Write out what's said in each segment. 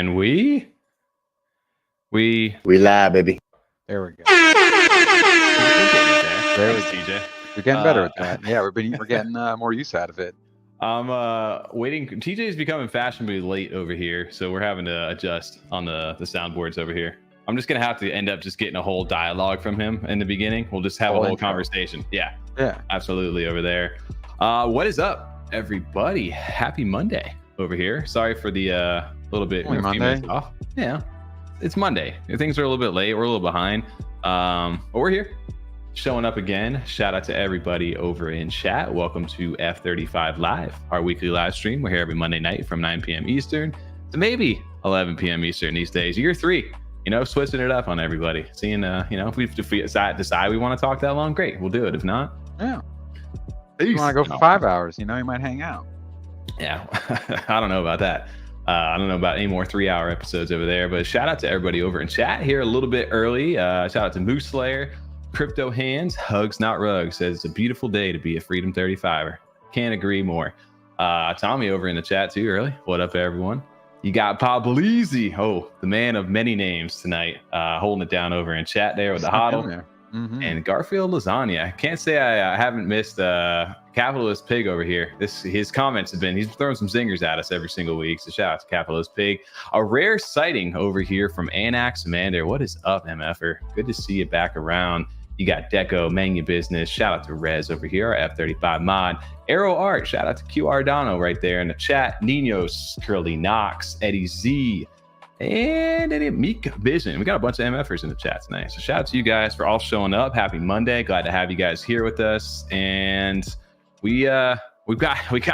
And we live, baby. There we go. There was TJ. We're getting better at that. Yeah, we're getting more use out of it. I'm waiting. TJ's becoming fashionably late over here, so we're having to adjust on the soundboards over here. I'm just gonna have to end up just getting a whole dialogue from him in the beginning. We'll just have a whole conversation. Yeah, absolutely over there. What is up, everybody? Happy Monday over here. Sorry for the little bit Monday off. Yeah, it's Monday. Things are a little bit late. We're a little behind, but we're here. Showing up again. Shout out to everybody over in chat. Welcome to F35 Live, our weekly live stream. We're here every Monday night from 9 p.m. Eastern to maybe 11 p.m. Eastern these days. Year 3, switching it up on everybody. Seeing, if we decide we want to talk that long, great, we'll do it. If not, yeah. If you want to go for 5 hours, you might hang out. Yeah, I don't know about that. I don't know about any more 3-hour episodes over there, but shout out to everybody over in chat here a little bit early. Shout out to Moose Slayer. Crypto Hands, Hugs Not Rugs, says it's a beautiful day to be a Freedom 35er. Can't agree more. Tommy over in the chat too early. What up, everyone? You got Pablizzi, the man of many names tonight, holding it down over in chat there with the hodl. And Garfield Lasagna. I can't say I haven't missed Capitalist Pig over here. His comments have been, he's throwing some zingers at us every single week. So shout out to Capitalist Pig. A rare sighting over here from Anax Commander. What is up, MFer? Good to see you back around. You got Deco, Mania Business. Shout out to Rez over here, our F35 mod. Arrow Art, shout out to Cardano right there in the chat. Ninos, Curly Knox, Eddie Z, and Meek Vision. We got a bunch of MFers in the chat tonight. So shout out to you guys for all showing up. Happy Monday. Glad to have you guys here with us. And we got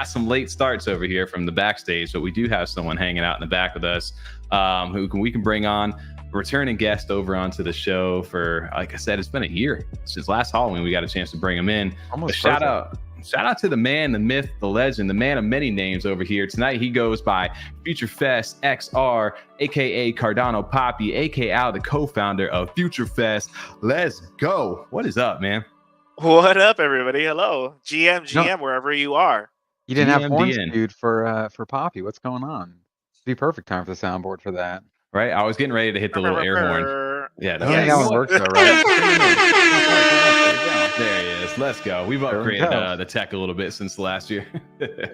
some late starts over here from the backstage, but we do have someone hanging out in the back with us we can bring on. Returning guest over onto the show for, like I said, it's been a year since last Halloween. We got a chance to bring him in. Shout out to the man, the myth, the legend, the man of many names over here tonight. He goes by FutureFest XR, aka CardanoPapi, aka the co-founder of FutureFest. Let's go. What is up, man? What up, everybody? Hello, GM, wherever you are. You didn't have horns, dude, for Poppy. What's going on? It'd be perfect time for the soundboard for that. Right, I was getting ready to hit the little air horn. Yeah, that one works though, right? There he is. Let's go. We've upgraded the tech a little bit since last year.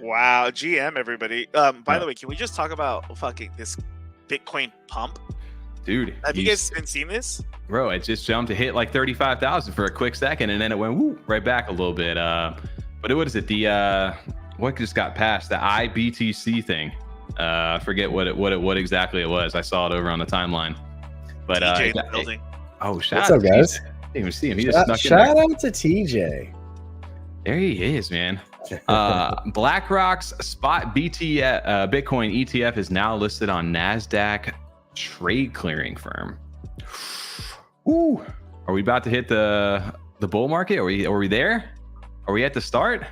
Wow, GM, everybody. By the way, can we just talk about fucking this Bitcoin pump? Dude, have you guys been seeing this? Bro, it just jumped to hit like 35,000 for a quick second, and then it went right back a little bit. But what is it? What just got passed? The IBTC thing. Forget what exactly it was. I saw it over on the timeline. But TJ in the building. Shout out to guys. TJ. I didn't even see him. He just snuck shout in out to TJ. There he is, man. BlackRock's spot BTF, Bitcoin ETF is now listed on NASDAQ trade clearing firm. Ooh, are we about to hit the bull market? Are we there? Are we at the start?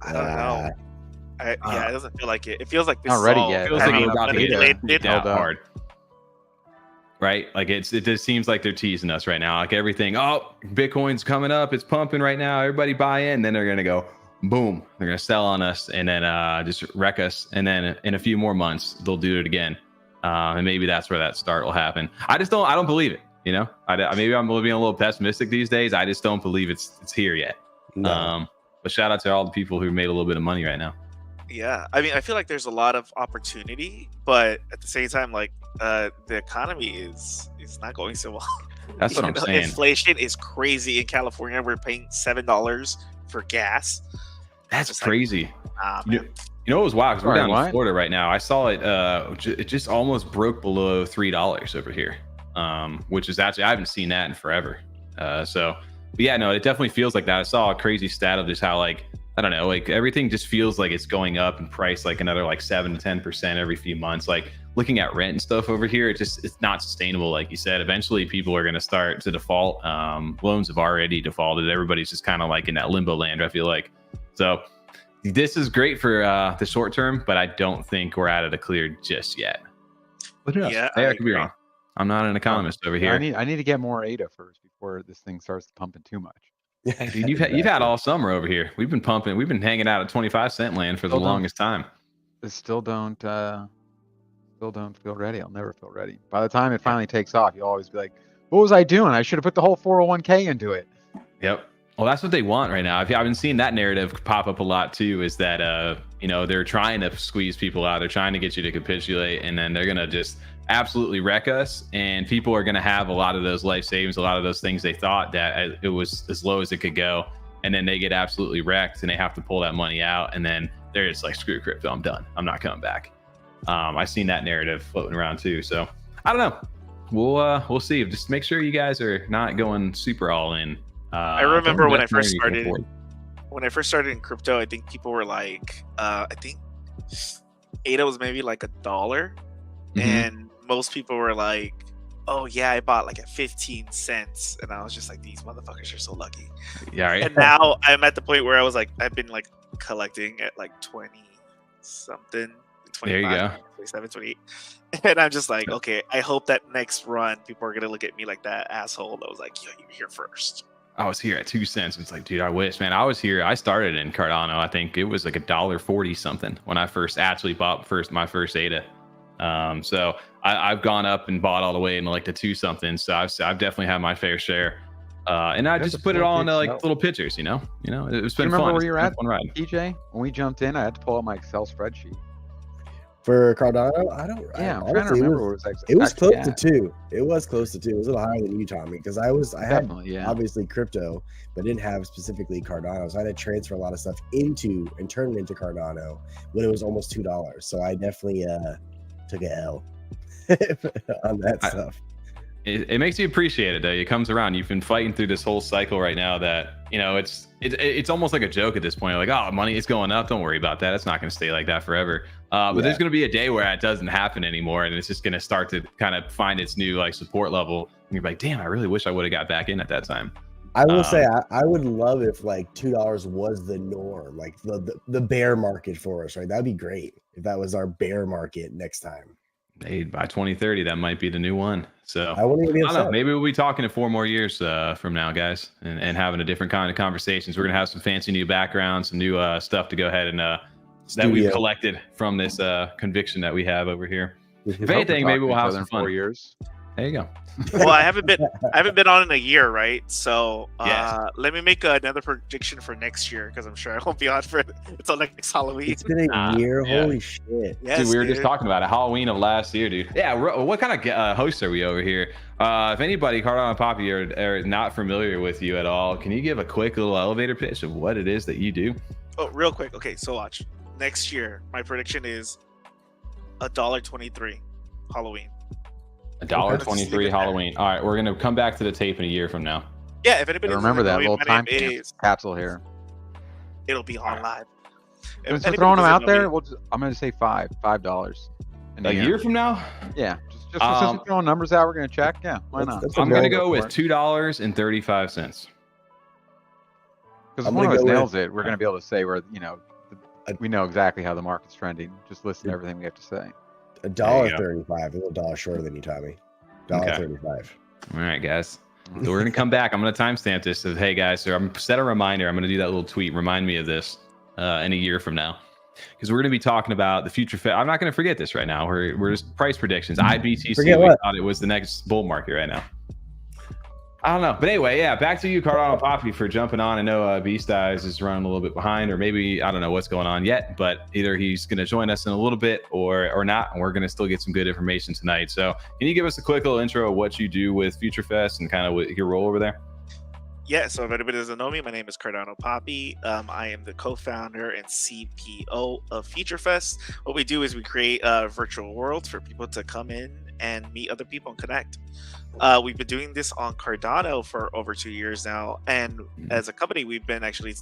I don't know. It doesn't feel like it. It feels like this not ready yet. It feels like we're about to hit down hard. Right? Like it just seems like they're teasing us right now. Like everything, Bitcoin's coming up, it's pumping right now. Everybody buy in, then they're gonna go boom. They're gonna sell on us and then just wreck us. And then in a few more months, they'll do it again. And maybe that's where that start will happen. I don't believe it. Maybe I'm being a little pessimistic these days. I just don't believe it's here yet. No. But shout out to all the people who made a little bit of money right now. Yeah, I mean, I feel like there's a lot of opportunity, but at the same time, like the economy is not going so well. That's what I'm saying. Inflation is crazy in California. We're paying $7 for gas. That's crazy. Like, it was wild because we're down in Florida right now. I saw it. It just almost broke below $3 over here, which is actually I haven't seen that in forever. But yeah, no, it definitely feels like that. I saw a crazy stat of just how I don't know, like everything just feels like it's going up in price like another like 7 to 10% every few months. Like looking at rent and stuff over here, it's not sustainable. Like you said, eventually people are going to start to default. Loans have already defaulted. Everybody's just kind of like in that limbo land, I feel like. So this is great for the short term, but I don't think we're out of the clear just yet. But who knows? Yeah, I could be wrong. I'm not an economist over here. I need to get more ADA first before this thing starts pumping too much. Dude, you've had all summer over here. We've been pumping. We've been hanging out at 25-cent land for the longest time. Still don't Still don't feel ready. I'll never feel ready. By the time it finally takes off, you'll always be like, what was I doing? I should have put the whole 401k into it. Yep. Well, that's what they want right now. I've been seeing that narrative pop up a lot too, is that, you know, they're trying to squeeze people out. They're trying to get you to capitulate, and then they're going to just absolutely wreck us. And people are going to have a lot of those life savings, a lot of those things they thought that it was as low as it could go. And then they get absolutely wrecked and they have to pull that money out. And then they're just like, screw crypto. I'm done. I'm not coming back. I've seen that narrative floating around too. So I don't know. We'll see. Just make sure you guys are not going super all in. I remember when I first started in crypto, I think people were like, I think ADA was maybe like $1, and most people were like, oh yeah, I bought like at 15 cents, and I was just like, these motherfuckers are so lucky. Yeah, right. And now I'm at the point where I was like, I've been like collecting at like 20 something, 25, there you go. 27, 28, and I'm just like, okay, I hope that next run people are gonna look at me like that asshole that was like, yo, you're here first. I was here at 2 cents. It's like, dude, I wish, man. I was here. I started in Cardano. I think it was like $1.40 something when I first actually bought my first ADA. So I've gone up and bought all the way into like the 2 something. So I've definitely had my fair share. And I just put it all into like little pictures, you know, it's been fun. Remember where you're at, fun ride. TJ? When we jumped in, I had to pull out my Excel spreadsheet. For Cardano, I'm trying to remember what it was close to 2. It was close to 2. It was a little higher than you, Tommy, because I had obviously crypto, but didn't have specifically Cardano. So I had to transfer a lot of stuff into and turn it into Cardano when it was almost $2. So I definitely took a L on that stuff. It makes you appreciate it though. It comes around. You've been fighting through this whole cycle right now that, you know, it's almost like a joke at this point. Like, oh, money is going up. Don't worry about that. It's not going to stay like that forever. But there's going to be a day where it doesn't happen anymore, and it's just going to start to kind of find its new like support level. And you're like, damn, I really wish I would have got back in at that time. I will say I would love if like $2 was the norm, like the bear market for us, right? That'd be great if that was our bear market next time. Hey, by 2030, that might be the new one. So I wouldn't even be upset. Know, maybe we'll be talking in 4 more years from now, guys, and having a different kind of conversations. We're gonna have some fancy new backgrounds, some new stuff to go ahead and that we've collected from this conviction that we have over here. If anything, maybe we'll have some fun. 4 years. There you go. Well, I haven't been on in a year, right? So let me make another prediction for next year, because I'm sure I won't be on for until next Halloween. It's been a year. Holy shit. Yes, dude, we were just talking about it. Halloween of last year, dude. Yeah, what kind of hosts are we over here? If anybody, CardanoPapi, are not familiar with you at all, can you give a quick little elevator pitch of what it is that you do? Oh, real quick. Okay, so watch. Next year, my prediction is $1.23 Halloween. $1.23 Halloween. All right, we're gonna come back to the tape in a year from now. Yeah, if anybody remember that little time capsule here, it'll be on live. If throwing them out there, I'm gonna say $5. A year from now? Yeah, just since we're throwing numbers out, we're gonna check. Yeah, why not? I'm gonna go with $2.35. Because if one of us nails it, we're gonna be able to say we know exactly how the market's trending. Just listen to everything we have to say. $1.35, a little dollar shorter than you, Tommy. $1.35. All right, guys. So we're gonna come back. I'm gonna timestamp this. As hey guys, so I'm set a reminder. I'm gonna do that little tweet. Remind me of this in a year from now, because we're gonna be talking about the FutureFest. I'm not gonna forget this right now. We're just price predictions. IBTC. We thought it was the next bull market right now. I don't know, but anyway, yeah. Back to you, CardanoPapi, for jumping on. I know Beastives is running a little bit behind, or maybe I don't know what's going on yet. But either he's going to join us in a little bit, or not, and we're going to still get some good information tonight. So, can you give us a quick little intro of what you do with FutureFest and kind of what your role over there? Yeah, so if anybody doesn't know me, my name is CardanoPapi. I am the co-founder and CPO of FutureFest. What we do is we create virtual worlds for people to come in and meet other people and connect. We've been doing this on Cardano for over 2 years now, and as a company, we've been actually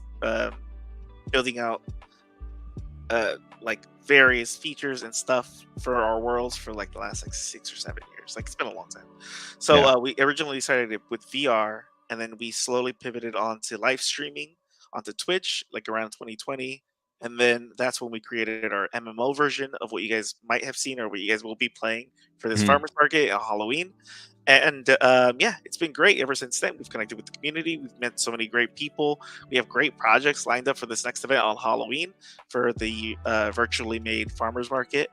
building out like various features and stuff for our worlds for like the last 6 or 7 years. Like, it's been a long time. So we originally started it with VR, and then we slowly pivoted onto live streaming onto Twitch, like around 2020. And then that's when we created our MMO version of what you guys might have seen or what you guys will be playing for this farmers market on Halloween. And it's been great ever since then. We've connected with the community. We've met so many great people. We have great projects lined up for this next event on Halloween for the virtually made farmers market.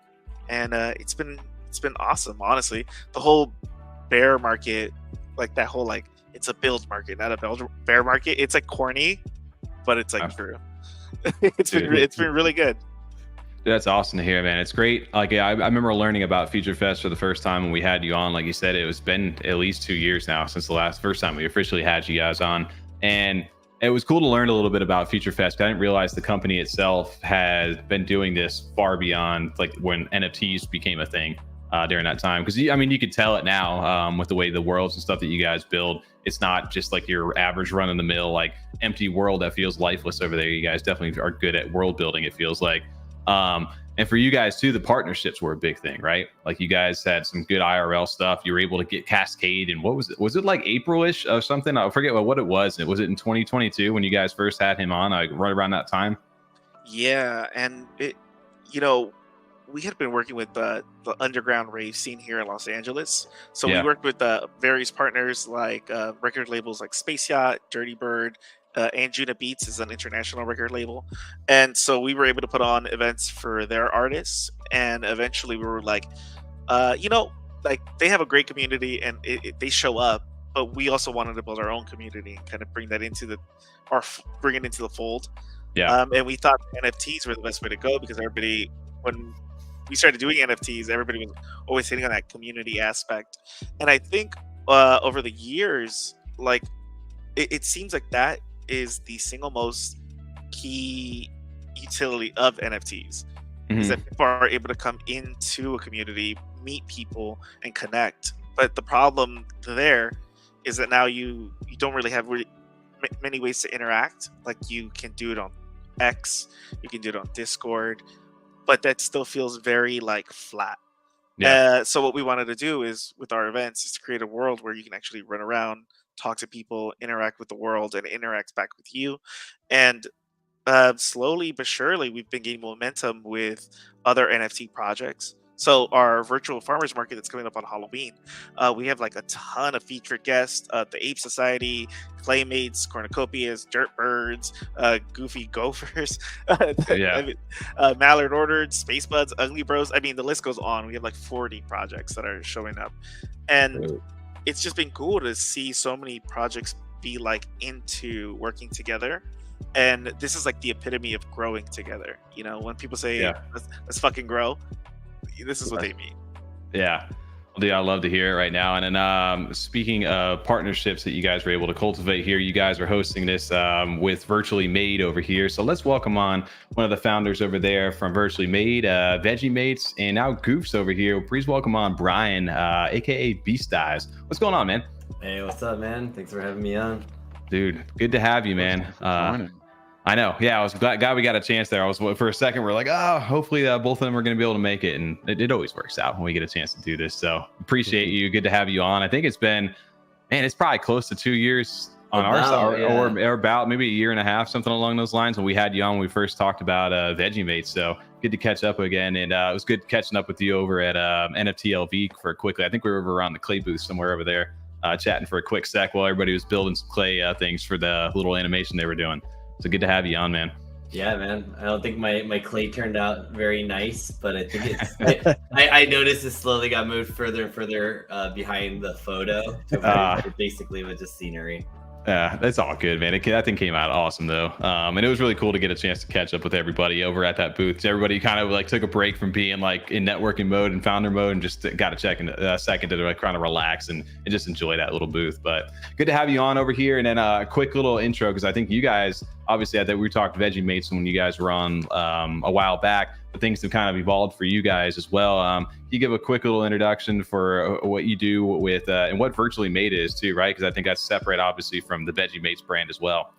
And it's been it's been awesome, honestly. The whole bear market, like that whole like it's a build market, not a bear market. It's like corny, but it's like true. It's been really good. Dude, that's awesome to hear, man. It's great. Like I remember learning about FutureFest for the first time when we had you on. Like you said, it's been at least 2 years now since the first time we officially had you guys on, and it was cool to learn a little bit about FutureFest. I didn't realize the company itself has been doing this far beyond like when NFTs became a thing during that time. Because I mean, you could tell it now with the way the worlds and stuff that you guys build. It's not just like your average run of the mill, like empty world that feels lifeless over there. You guys definitely are good at world building, it feels like. And for you guys too, the partnerships were a big thing, right? Like you guys had some good IRL stuff. You were able to get Kaskade, and what was it? Was it like April-ish or something? I forget what it was. Was it in 2022 when you guys first had him on, like right around that time? Yeah, and it, you know, we had been working with the underground rave scene here in Los Angeles. So we worked with various partners like record labels like Space Yacht, Dirty Bird, and Juna Beats is an international record label. And so we were able to put on events for their artists. And eventually we were like, you know, like they have a great community and they show up, but we also wanted to build our own community and kind of bring that into bring it into the fold. Yeah. And we thought NFTs were the best way to go because everybody, when we started doing NFTs, everybody was always hitting on that community aspect. And I think over the years, like it seems like that is the single most key utility of NFTs, is that people are able to come into a community, meet people, and connect. But the problem there is that now you don't really have many ways to interact. Like you can do it on X, you can do it on Discord, but that still feels very like flat. So what we wanted to do is with our events is to create a world where you can actually run around, talk to people, interact with the world, and interact back with you. And slowly but surely, we've been gaining momentum with other NFT projects. So our virtual farmers market that's coming up on Halloween, we have like a ton of featured guests: the Ape Society, Playmates, Cornucopias, Dirt Birds, Goofy Gophers, Mallard Ordered, Space Buds, Ugly Bros. I mean, the list goes on. We have like 40 projects that are showing up, and it's just been cool to see so many projects be like into working together. And this is like the epitome of growing together. You know, when people say let's fucking grow, this is what they mean. Yeah. Well, dude, I love to hear it right now. And then speaking of partnerships that you guys were able to cultivate here, you guys are hosting this with Virtually Made over here. So let's welcome on one of the founders over there from Virtually Made, Veggiemates, and now Goofs over here. Please welcome on Brian, aka Beastives. What's going on, man? Hey, what's up, man? Thanks for having me on. Dude, good to have you, man. I know. Yeah, I was glad we got a chance there. I was for a second, we're like, oh, hopefully both of them are going to be able to make it, and it always works out when we get a chance to do this. So appreciate you. Good to have you on. I think it's been, man, it's probably close to 2 years on our side, or about maybe a year and a half, something along those lines. When we had you on, when we first talked about Veggiemates. So good to catch up again, and it was good catching up with you over at NFTLV for quickly. I think we were over around the clay booth somewhere over there, chatting for a quick sec while everybody was building some clay things for the little animation they were doing. So good to have you on, man. Yeah, man. I don't think my clay turned out very nice, but I think it's. I noticed it slowly got moved further and further behind the photo. To basically with just scenery. Yeah, that's all good, man. That thing came out awesome, though. And it was really cool to get a chance to catch up with everybody over at that booth. Everybody kind of like took a break from being like in networking mode and founder mode, and just got a second to like kind of relax and just enjoy that little booth. But good to have you on over here. And then a quick little intro, because I think you guys, obviously, I think we talked Veggiemates when you guys were on a while back, but things have kind of evolved for you guys as well. Can you give a quick little introduction for what you do with and what Virtually Made is too, right? Because I think that's separate, obviously, from the Veggiemates brand as well.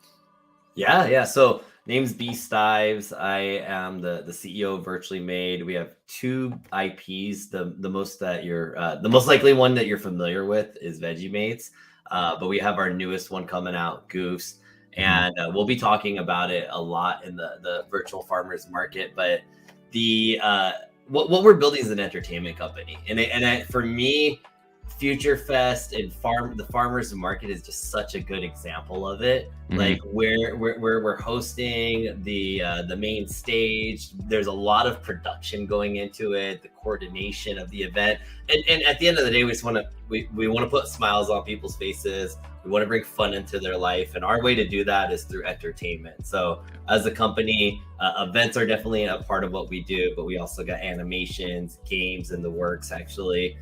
Yeah. So name's Beastives. I am the CEO of Virtually Made. We have 2 IPs. The most that you're the most likely one that you're familiar with is Veggiemates, but we have our newest one coming out, Goofs. And we'll be talking about it a lot in the virtual farmers market. But the what we're building is an entertainment company, and for me, FutureFest and the farmers market is just such a good example of it. Like we're hosting the main stage. There's a lot of production going into it. The coordination of the event. And at the end of the day, we just want to we want to put smiles on people's faces. We want to bring fun into their life, and our way to do that is through entertainment. So as a company, events are definitely a part of what we do, but we also got animations, games in the works. Actually,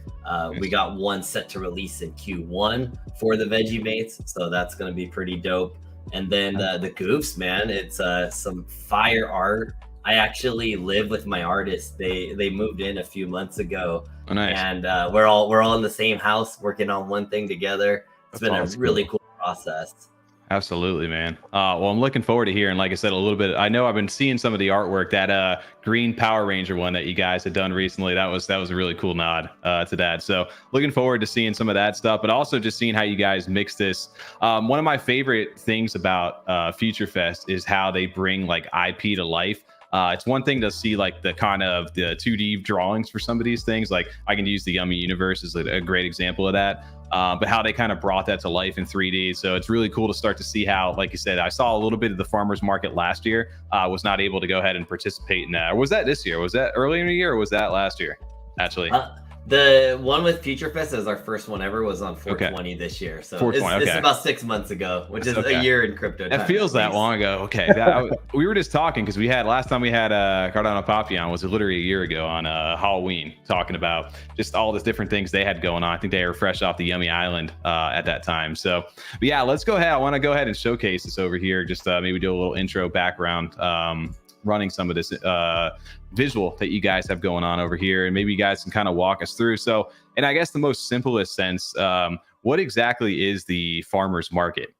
we got one set to release in Q1 for the Veggiemates, so that's going to be pretty dope. And then the Goofs, man, it's some fire art. I actually live with my artists. They moved in a few months ago. Oh, nice. And we're all in the same house working on one thing together. It's been a really cool process. Absolutely, man. Well, I'm looking forward to hearing, like I said, a little bit. I know I've been seeing some of the artwork, that green Power Ranger one that you guys had done recently. That was a really cool nod to that. So looking forward to seeing some of that stuff, but also just seeing how you guys mix this. One of my favorite things about FutureFest is how they bring like IP to life. It's one thing to see like the kind of the 2D drawings for some of these things. Like I can use the Yummi universe as a great example of that. But how they kind of brought that to life in 3D. So it's really cool to start to see how, like you said, I saw a little bit of the farmers market last year. Was not able to go ahead and participate in that. Or was that this year? Was that earlier in the year, or was that last year? Actually, the one with FutureFest is our first one ever, was on 420 this year. So it's about 6 months ago, which is a year in crypto time. It feels that long ago. Okay. We were just talking because last time we had CardanoPapi on was literally a year ago on Halloween, talking about just all the different things they had going on. I think they were fresh off the Yummi Island at that time. So, but yeah, let's go ahead. I want to go ahead and showcase this over here. Just maybe do a little intro background, running some of this visual that you guys have going on over here, and maybe you guys can kind of walk us through. So, and I guess the most simplest sense, what exactly is the farmers market?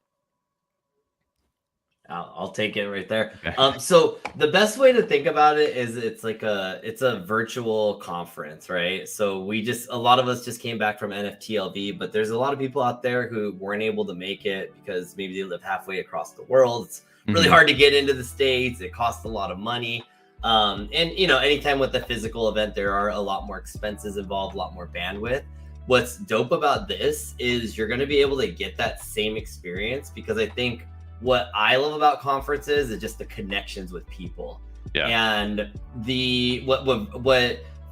I'll take it right there. Okay. So the best way to think about it is it's a virtual conference, right? So a lot of us just came back from NFTLV, but there's a lot of people out there who weren't able to make it because maybe they live halfway across the world. It's really hard to get into the States. It costs a lot of money. And anytime with a physical event, there are a lot more expenses involved, a lot more bandwidth. What's dope about this is you're going to be able to get that same experience, because I think what I love about conferences is just the connections with people. Yeah. And what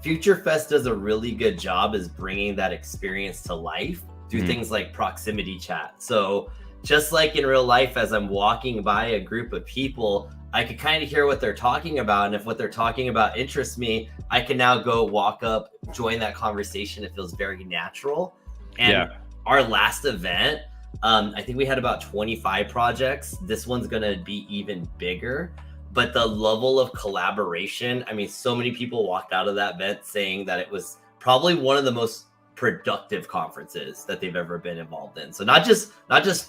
FutureFest does a really good job is bringing that experience to life through things like proximity chat. So just like in real life, as I'm walking by a group of people, I could kind of hear what they're talking about. And if what they're talking about interests me, I can now go walk up, join that conversation. It feels very natural. And our last event, I think we had about 25 projects. This one's going to be even bigger. But the level of collaboration, I mean, so many people walked out of that event saying that it was probably one of the most productive conferences that they've ever been involved in. So not just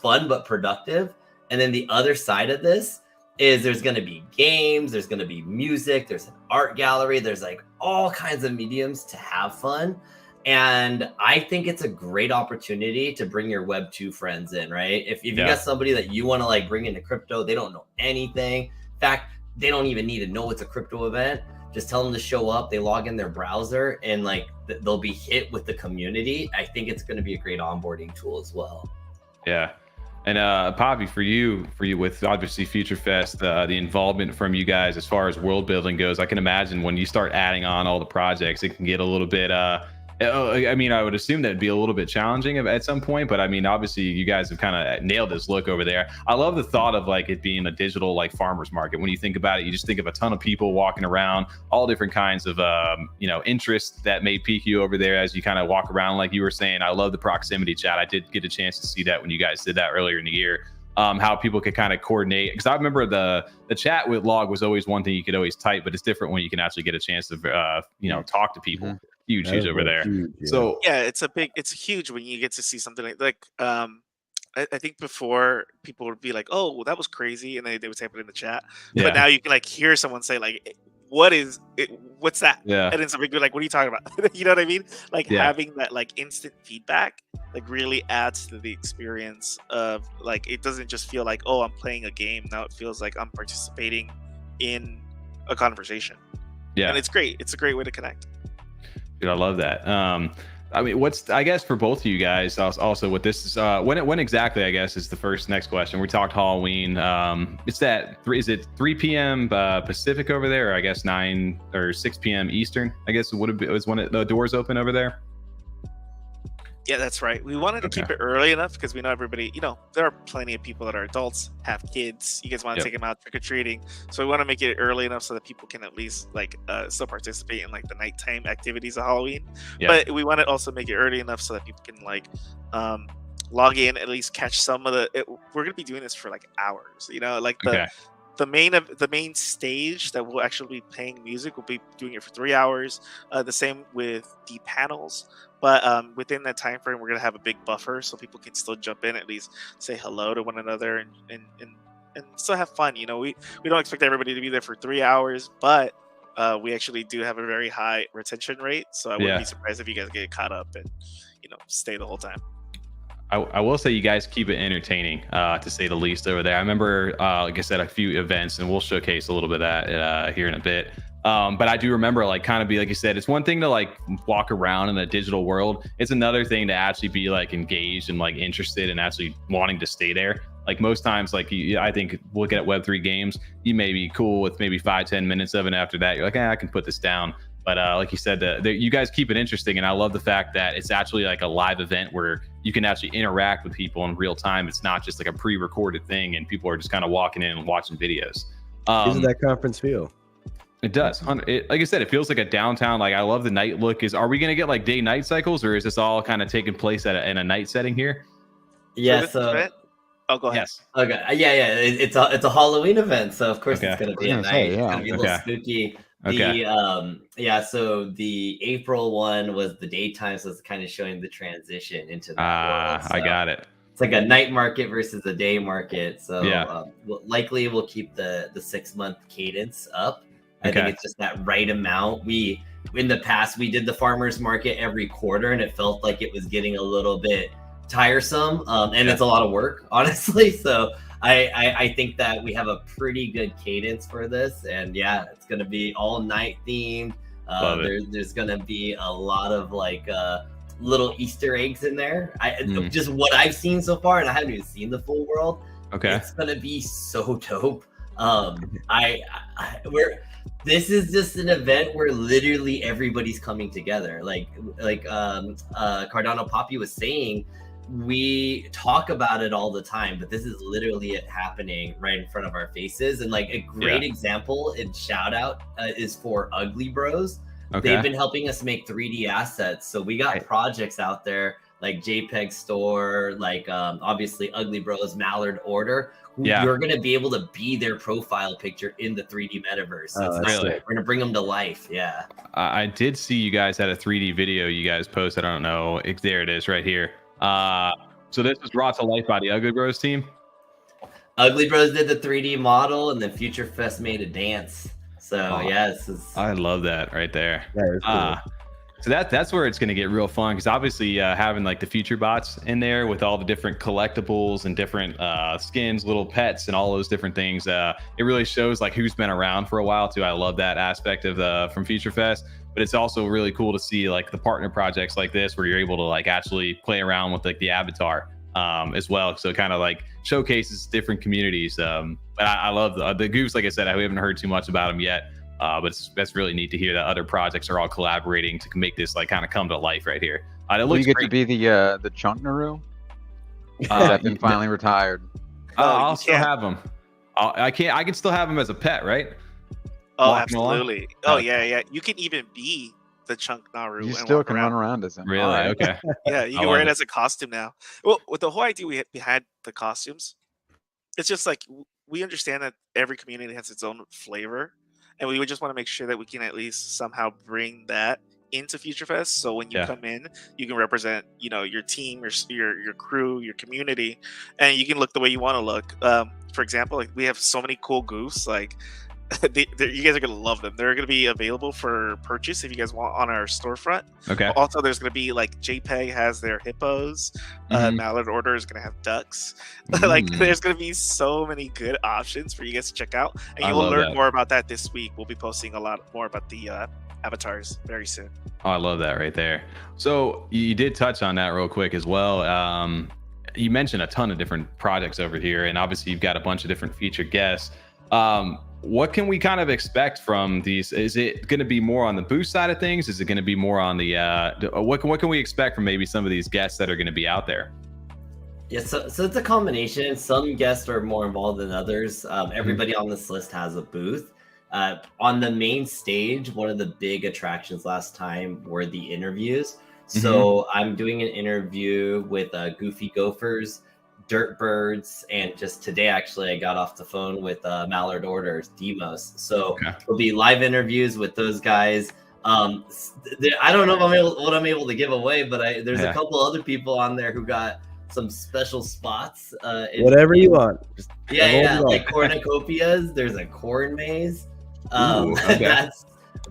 fun, but productive. And then the other side of this is there's going to be games, there's going to be music, there's an art gallery, there's like all kinds of mediums to have fun. And I think it's a great opportunity to bring your Web 2 friends in, right? If you got somebody that you want to like bring into crypto, they don't know anything. In fact, they don't even need to know it's a crypto event. Just tell them to show up. They log in their browser and like they'll be hit with the community. I think it's going to be a great onboarding tool as well. Yeah. And Papi, for you with obviously FutureFest, the involvement from you guys as far as world building goes, I can imagine when you start adding on all the projects, it can get a little bit I mean, I would assume that'd be a little bit challenging at some point, but I mean, obviously you guys have kind of nailed this look over there. I love the thought of like it being a digital like farmers market. When you think about it, you just think of a ton of people walking around, all different kinds of interests that may pique you over there as you kind of walk around. Like you were saying, I love the proximity chat. I did get a chance to see that when you guys did that earlier in the year. How people could kind of coordinate, because I remember the chat with log was always one thing you could always type, but it's different when you can actually get a chance to talk to people. Huge over there. Huge, yeah. So yeah, it's huge when you get to see something like I think before people would be like, oh, well, that was crazy, and they would type it in the chat. But now you can like hear someone say like, what is it, what's that? And then somebody go like, what are you talking about? You know what I mean? Like having that like instant feedback like really adds to the experience of like, it doesn't just feel like, oh, I'm playing a game. Now it feels like I'm participating in a conversation. And it's great. It's a great way to connect. Dude, I love that. I mean, I guess for both of you guys also with this is when exactly, I guess, is the next question. We talked Halloween. Is it 3 p.m. Pacific over there, or I guess 9 or 6 p.m. Eastern? I guess it was when the doors open over there. Yeah, that's right. We wanted to keep it early enough because we know everybody, there are plenty of people that are adults, have kids. You guys want to take them out trick-or-treating. So we want to make it early enough so that people can at least still participate in the nighttime activities of Halloween. But we want to also make it early enough so that people can log in, at least catch some of we're going to be doing this for hours, the main stage that will actually be playing music. We'll be doing it for 3 hours. The same with the panels. But within that time frame, we're gonna have a big buffer so people can still jump in, at least say hello to one another and still have fun. We don't expect everybody to be there for 3 hours, but we actually do have a very high retention rate. So I wouldn't be surprised if you guys get caught up and stay the whole time. I will say you guys keep it entertaining, to say the least over there. I remember, like I said, a few events, and we'll showcase a little bit of that here in a bit. But I do remember kind of be like you said, it's one thing to walk around in the digital world. It's another thing to actually be engaged and interested and actually wanting to stay there. Most times, I think looking at Web3 games, you may be cool with maybe 5-10 minutes of it. After that, you're I can put this down. But like you said, you guys keep it interesting, and I love the fact that it's actually a live event where you can actually interact with people in real time. It's not just a pre-recorded thing, and people are just kind of walking in and watching videos. Isn't that conference feel? It does. Like I said, it feels like a downtown. I love the night look. Are we going to get day-night cycles, or is this all kind of taking place in a night setting here? Yeah. Oh, go ahead. Yes. Okay. Yeah. It's a Halloween event, so of course it's going to be at night. It's going to be a little spooky. So the April one was the daytime, so it's kind of showing the transition into that world. So I got it. It's a night market versus a day market. So likely we'll keep the 6-month cadence up. I think it's just that right amount. In the past, we did the farmers market every quarter, and it felt like it was getting a little bit tiresome. And it's a lot of work, honestly. So I think that we have a pretty good cadence for this, and it's going to be all night themed. There's going to be a lot of little Easter eggs in there. Just what I've seen so far, and I haven't even seen the full world. It's going to be so dope. This is just an event where literally everybody's coming together. CardanoPapi was saying, we talk about it all the time, but this is literally it happening right in front of our faces. And a great example and shout out is for Ugly Bros. They've been helping us make 3D assets. So we got projects out there like JPEG Store, obviously Ugly Bros, Mallard Order. You're going to be able to be their profile picture in the 3D metaverse. We're going to bring them to life. Yeah. I did see you guys had a 3D video you guys posted. I don't know if there it is right here. So this was brought to life by the Ugly Bros team. Ugly Bros did the 3D model, and then FutureFest made a dance. So I love that right there. Cool. So that's where it's going to get real fun, because obviously having the future bots in there with all the different collectibles and different skins, little pets, and all those different things, it really shows who's been around for a while too. I love that aspect of from FutureFest, but it's also really cool to see the partner projects like this where you're able to actually play around with the avatar as well. So it kind of showcases different communities. But I love the Goofs. Like I said, we haven't heard too much about them yet. But that's really neat to hear that other projects are all collaborating to make this kind of come to life right here. Will you get to be the chunk Naru? That's been finally retired. I'll still have him. I can still have him as a pet, right? Oh, absolutely. Oh, yeah. You can even be the chunk Naru. You still can run around as him. Really? Okay. Yeah, you can wear it as a costume now. Well, with the whole idea we had the costumes, it's just we understand that every community has its own flavor. And we would just want to make sure that we can at least somehow bring that into FutureFest. So when you come in, you can represent, your team, your crew, your community, and you can look the way you want to look. For example, we have so many cool goofs. you guys are gonna love them. They're gonna be available for purchase if you guys want on our storefront. Okay. Also, there's gonna be like JPEG has their hippos. Mallard Order is gonna have ducks. Like, there's gonna be so many good options for you guys to check out, and you will learn more about that this week. We'll be posting a lot more about the avatars very soon. Oh, I love that right there. So you did touch on that real quick as well. You mentioned a ton of different projects over here, and obviously you've got a bunch of different featured guests. What can we kind of expect from these? Is it going to be more on the boost side of things? Is it going to be more on the what can we expect from maybe some of these guests that are going to be out there? Yeah, so it's a combination. Some guests are more involved than others. Everybody on this list has a booth. On the main stage, one of the big attractions last time were the interviews. So I'm doing an interview with Goofy Gophers, Dirt Birds, and just today actually I got off the phone with Mallard Order's Demos. So there'll be live interviews with those guys. I don't know if what I'm able to give away, but there's a couple other people on there who got some special spots. Whatever you want. Just like cornucopias. There's a corn maze. That's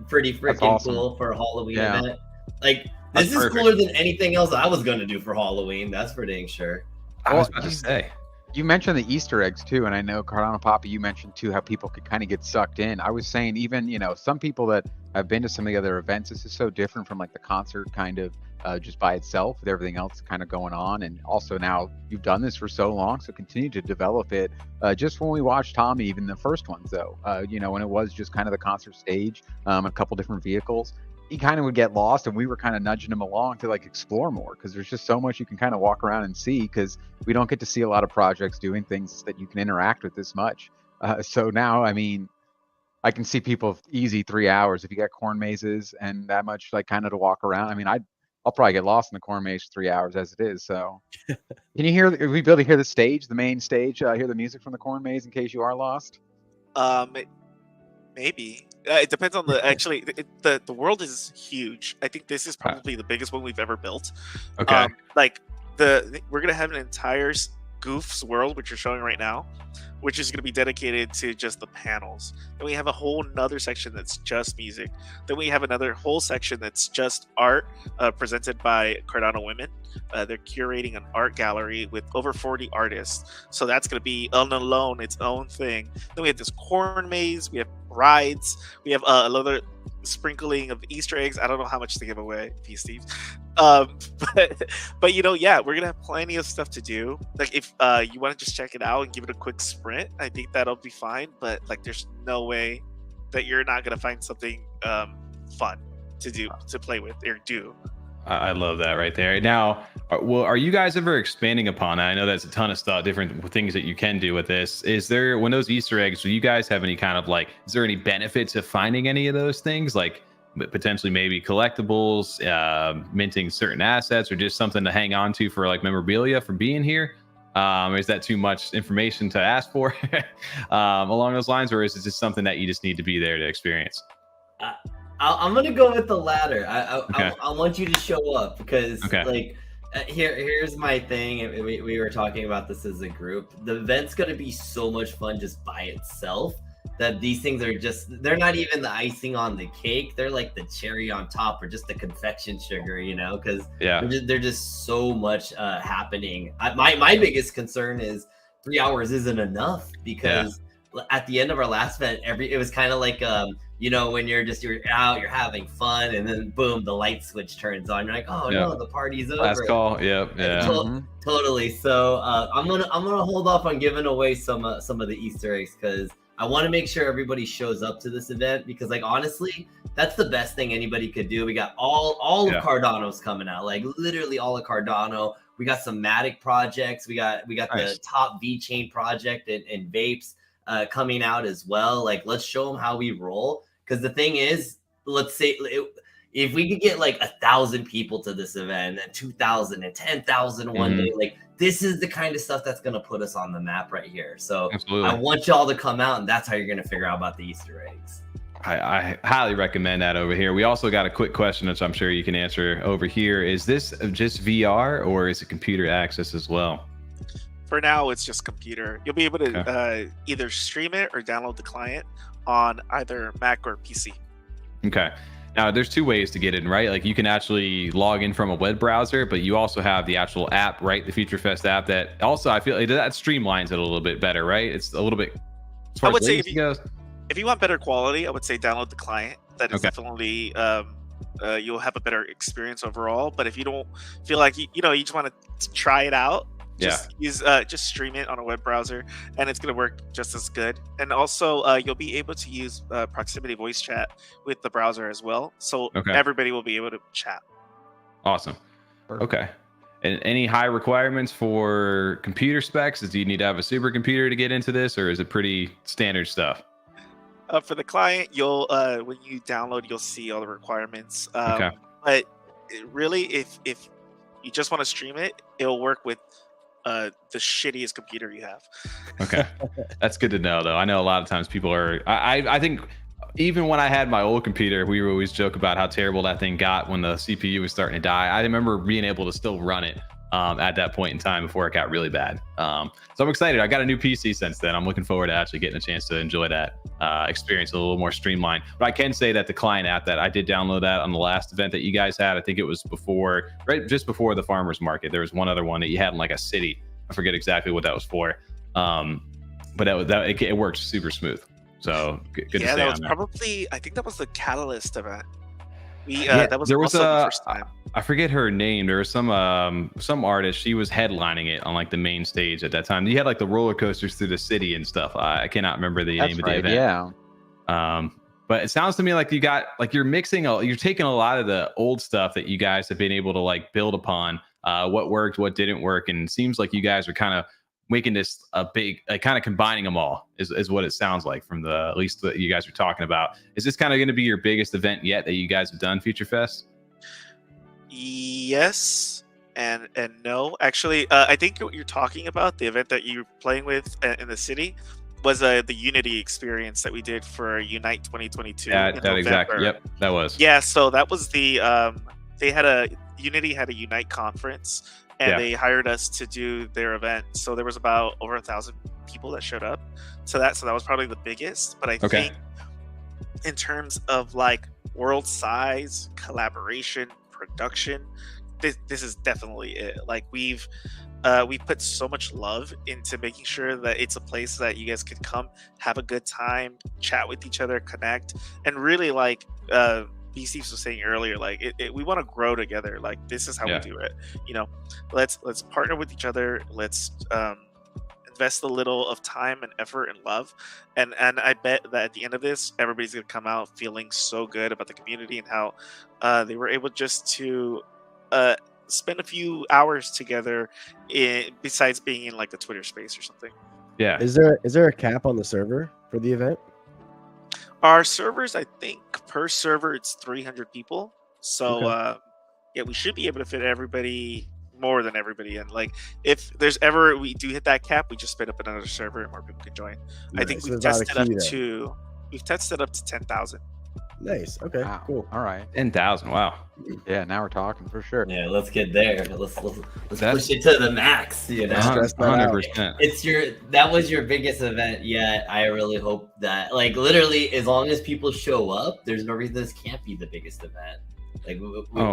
pretty freaking cool for a Halloween event. Like, this is cooler than anything else I was going to do for Halloween. That's for dang sure. I was about to say. You mentioned the Easter eggs too, and I know CardanoPapi, you mentioned too how people could kind of get sucked in. I was saying even, some people that have been to some of the other events, this is so different from like the concert kind of just by itself with everything else kind of going on. And also now you've done this for so long, so continue to develop it. Just when we watched Tommy, even the first ones though, when it was just kind of the concert stage, a couple different vehicles, he kind of would get lost, and we were kind of nudging him along to like explore more, because there's just so much you can kind of walk around and see, because we don't get to see a lot of projects doing things that you can interact with this much. So now, I mean, I can see people easy 3 hours if you got corn mazes and that much like kind of to walk around. I mean, I'll probably get lost in the corn maze 3 hours as it is. So can you hear, are we able to hear the stage, the main stage, hear the music from the corn maze in case you are lost? Maybe. It depends on the world is huge. I think this is probably the biggest one we've ever built. Okay. We're gonna have an entire Goofs world, which you're showing right now, which is gonna be dedicated to just the panels. Then we have a whole nother section that's just music. Then we have another whole section that's just art, presented by Cardano women. They're curating an art gallery with over 40 artists. So that's going to be alone its own thing. Then we have this corn maze. We have rides. We have another sprinkling of Easter eggs. I don't know how much to give away, Beastives. But we're going to have plenty of stuff to do. Like, if you want to just check it out and give it a quick sprint, I think that'll be fine. But like, there's no way that you're not going to find something fun to do, to play with or do. I love that right there. Now, are you guys ever expanding upon that? I know that's a ton of stuff, different things that you can do with this. Is there, when those Easter eggs, do you guys have any kind of like, is there any benefits of finding any of those things? Like potentially maybe collectibles, minting certain assets, or just something to hang on to for like memorabilia for being here? Or is that too much information to ask for along those lines? Or is it just something that you just need to be there to experience? I'm gonna go with the latter. I want you to show up, because here's my thing. We were talking about this as a group. The event's gonna be so much fun just by itself, that these things are they're not even the icing on the cake. They're like the cherry on top, or just the confection sugar, because they're just so much happening. My biggest concern is 3 hours isn't enough, because at the end of our last event, it was kind of like when you're out, you're having fun, and then boom, the light switch turns on. You're like, oh no, the party's over. Last call. Totally. So I'm gonna hold off on giving away some of the Easter eggs, because I want to make sure everybody shows up to this event, because like honestly, that's the best thing anybody could do. We got all of Cardano's coming out, like literally all of Cardano. We got some Matic projects. We got the top VeChain project and Vapes coming out as well. Like, let's show them how we roll. Because the thing is, let's say if we could get like 1,000 people to this event, and 2,000 and 10,000 one day, like this is the kind of stuff that's going to put us on the map right here. So I want y'all to come out, and that's how you're going to figure out about the Easter eggs. I highly recommend that over here. We also got a quick question, which I'm sure you can answer over here. Is this just VR, or is it computer access as well? For now, it's just computer. You'll be able to either stream it or download the client on either Mac or PC. Okay. Now, there's two ways to get in, right? Like you can actually log in from a web browser, but you also have the actual app, right? The FutureFest app that also I feel like that streamlines it a little bit better, right? It's a little bit. As far I would as say if you want better quality, I would say download the client. That is definitely you'll have a better experience overall. But if you don't feel like you just want to try it out, just stream it on a web browser, and it's going to work just as good. And also, you'll be able to use proximity voice chat with the browser as well, so everybody will be able to chat. Awesome. Okay. And any high requirements for computer specs? Do you need to have a supercomputer to get into this, or is it pretty standard stuff? For the client, you'll when you download, you'll see all the requirements. But really, if you just want to stream it, it'll work with the shittiest computer you have. Okay. That's good to know, though. I know a lot of times people are I think even when I had my old computer, we would always joke about how terrible that thing got when the CPU was starting to die. I remember being able to still run it at that point in time before it got really bad. So I'm excited. I got a new PC since then. I'm looking forward to actually getting a chance to enjoy that experience a little more streamlined. But I can say that the client app that I did download that on the last event that you guys had, I think it was just before the farmers market. There was one other one that you had in like a city. I forget exactly what that was for. But it worked super smooth. So good to stay that was on probably, I think that was the Catalyst event. That was also the first time. I forget her name. There was some artist. She was headlining it on like the main stage at that time. You had like the roller coasters through the city and stuff. I cannot remember the name of the event. Yeah. But it sounds to me like you're taking a lot of the old stuff that you guys have been able to like build upon. What worked, what didn't work, and it seems like you guys are kind of making this a big, kind of combining them all is what it sounds like from at least that you guys are talking about. Is this kind of going to be your biggest event yet that you guys have done, FutureFest? Yes and no. Actually, I think what you're talking about, the event that you're playing with in the city, was the Unity experience that we did for Unite 2022. That exactly. Yep, that was. Yeah, so that was the Unity had a Unite conference. And they hired us to do their event. So there was about over 1,000 people that showed up. So that was probably the biggest. But I think in terms of like world size, collaboration, production, this is definitely it. Like we put so much love into making sure that it's a place that you guys could come, have a good time, chat with each other, connect, and really like Beastives was saying earlier, like we want to grow together. Like this is how we do it. Let's partner with each other. Let's invest a little of time and effort and love. And I bet that at the end of this, everybody's gonna come out feeling so good about the community and how they were able just to spend a few hours together. Besides being in like the Twitter space or something. Yeah. Is there a cap on the server for the event? Our servers, I think per server it's 300 people. So we should be able to fit more than everybody in. Like if there's ever we do hit that cap, we just spin up another server and more people can join. Nice. I think we've tested up to 10,000. Nice. Okay. Wow. Cool. All right. 10,000. Wow. Yeah. Now we're talking for sure. Yeah. Let's get there. Let's push it to the max. 100%. That was your biggest event yet. I really hope that, like, literally, as long as people show up, there's no reason this can't be the biggest event. Like